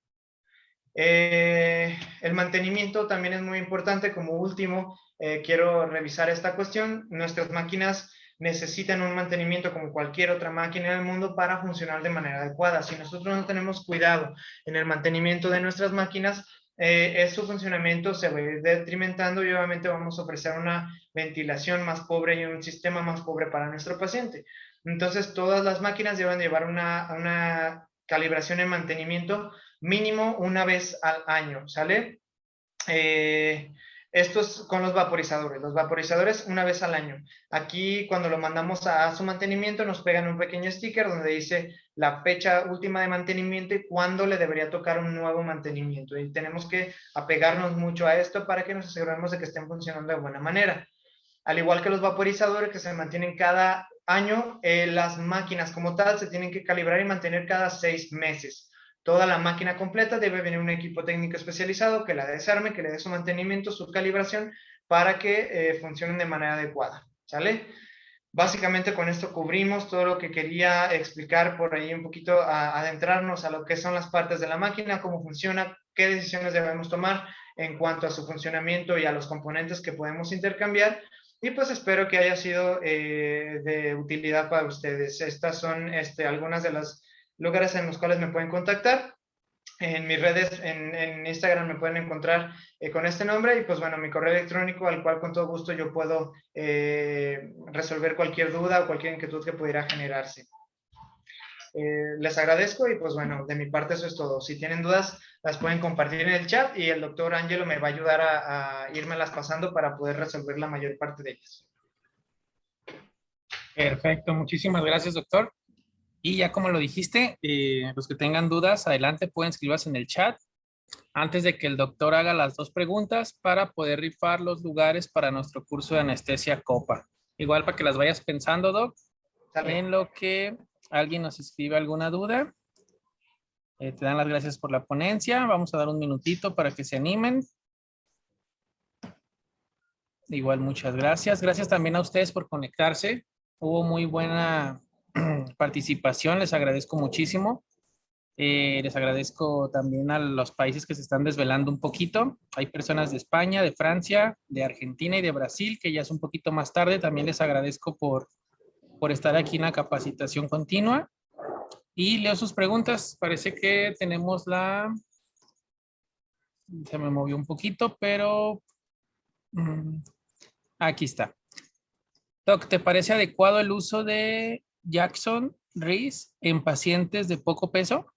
El mantenimiento también es muy importante. Como último, quiero revisar esta cuestión. Nuestras máquinas necesitan un mantenimiento como cualquier otra máquina en el mundo para funcionar de manera adecuada. Si nosotros no tenemos cuidado en el mantenimiento de nuestras máquinas, su funcionamiento se va a ir detrimentando y obviamente vamos a ofrecer una ventilación más pobre y un sistema más pobre para nuestro paciente. Entonces, todas las máquinas deben llevar una calibración en mantenimiento mínimo una vez al año, ¿sale? Esto es con los vaporizadores una vez al año. Aquí cuando lo mandamos a su mantenimiento nos pegan un pequeño sticker donde dice la fecha última de mantenimiento y cuándo le debería tocar un nuevo mantenimiento. Y tenemos que apegarnos mucho a esto para que nos aseguremos de que estén funcionando de buena manera. Al igual que los vaporizadores que se mantienen cada año, las máquinas como tal se tienen que calibrar y mantener cada 6 meses. Toda la máquina completa debe venir un equipo técnico especializado que la desarme, que le dé su mantenimiento, su calibración, para que funcionen de manera adecuada. ¿Sale? Básicamente con esto cubrimos todo lo que quería explicar por ahí un poquito, adentrarnos a lo que son las partes de la máquina, cómo funciona, qué decisiones debemos tomar en cuanto a su funcionamiento y a los componentes que podemos intercambiar. Y pues espero que haya sido de utilidad para ustedes. Estas son algunas de los lugares en los cuales me pueden contactar. En mis redes, en Instagram me pueden encontrar con este nombre y pues bueno, mi correo electrónico al cual con todo gusto yo puedo resolver cualquier duda o cualquier inquietud que pudiera generarse. Les agradezco y pues bueno, de mi parte eso es todo. Si tienen dudas, las pueden compartir en el chat y el doctor Ángelo me va a ayudar a irmelas pasando para poder resolver la mayor parte de ellas. Perfecto, muchísimas gracias, doctor. Y ya como lo dijiste, los que tengan dudas, adelante, pueden escribirlas en el chat antes de que el doctor haga las dos preguntas para poder rifar los lugares para nuestro curso de anestesia COPA. Igual para que las vayas pensando, Doc, ¿Sale? en lo que alguien nos escribe alguna duda. Te dan las gracias por la ponencia. Vamos a dar un minutito para que se animen. Igual, muchas gracias. Gracias también a ustedes por conectarse. Hubo muy buena participación. Les agradezco muchísimo. Les agradezco también a los países que se están desvelando un poquito. Hay personas de España, de Francia, de Argentina y de Brasil, que ya es un poquito más tarde. También les agradezco por estar aquí en la capacitación continua. Y leo sus preguntas. Parece que tenemos la... Se me movió un poquito, pero... aquí está. Doc, ¿te parece adecuado el uso de Jackson Reese en pacientes de poco peso?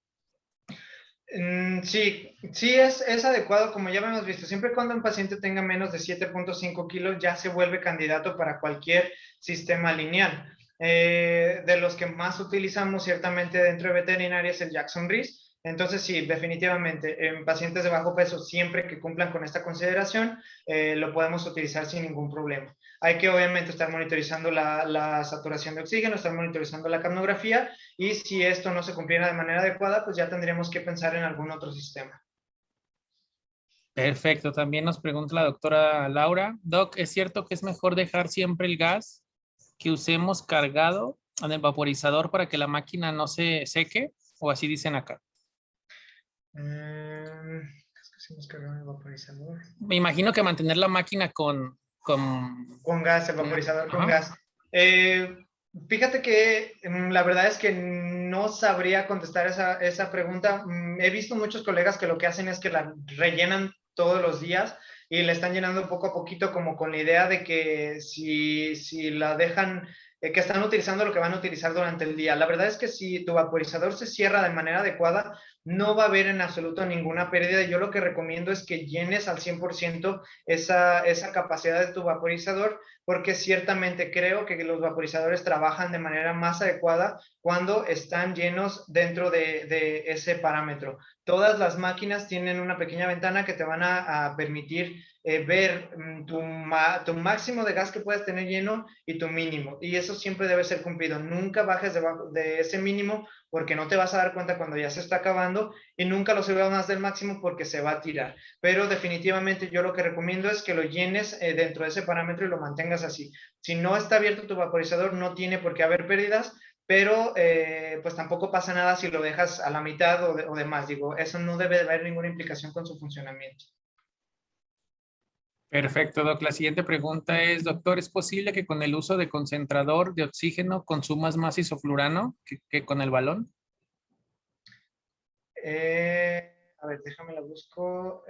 Sí, sí es adecuado, como ya hemos visto, siempre y cuando un paciente tenga menos de 7.5 kilos ya se vuelve candidato para cualquier sistema lineal. De los que más utilizamos ciertamente dentro de veterinaria es el Jackson Reese. Entonces sí, definitivamente en pacientes de bajo peso, siempre que cumplan con esta consideración, lo podemos utilizar sin ningún problema. Hay que obviamente estar monitorizando la saturación de oxígeno, estar monitorizando la capnografía y si esto no se cumpliera de manera adecuada, pues ya tendríamos que pensar en algún otro sistema. Perfecto. También nos pregunta la doctora Laura. Doc, ¿es cierto que es mejor dejar siempre el gas que usemos cargado en el vaporizador para que la máquina no se seque? ¿O así dicen acá? Es que hicimos cargar el vaporizador. Me imagino que mantener la máquina con gas, el vaporizador con ajá. gas. Fíjate que la verdad es que no sabría contestar esa pregunta. He visto muchos colegas que lo que hacen es que la rellenan todos los días y le están llenando poco a poquito como con la idea de que si la dejan, que están utilizando lo que van a utilizar durante el día. La verdad es que si tu vaporizador se cierra de manera adecuada, no va a haber en absoluto ninguna pérdida. Yo lo que recomiendo es que llenes al 100% esa capacidad de tu vaporizador, porque ciertamente creo que los vaporizadores trabajan de manera más adecuada cuando están llenos dentro de ese parámetro. Todas las máquinas tienen una pequeña ventana que te van a permitir ver tu máximo de gas que puedes tener lleno y tu mínimo. Y eso siempre debe ser cumplido. Nunca bajes de ese mínimo porque no te vas a dar cuenta cuando ya se está acabando y nunca lo subas más del máximo porque se va a tirar. Pero definitivamente yo lo que recomiendo es que lo llenes dentro de ese parámetro y lo mantengas así. Si no está abierto tu vaporizador, no tiene por qué haber pérdidas, pero pues tampoco pasa nada si lo dejas a la mitad o demás. Digo, eso no debe de haber ninguna implicación con su funcionamiento. Perfecto, Doc. La siguiente pregunta es, doctor, ¿es posible que con el uso de concentrador de oxígeno consumas más isoflurano que con el balón? A ver, déjame la busco.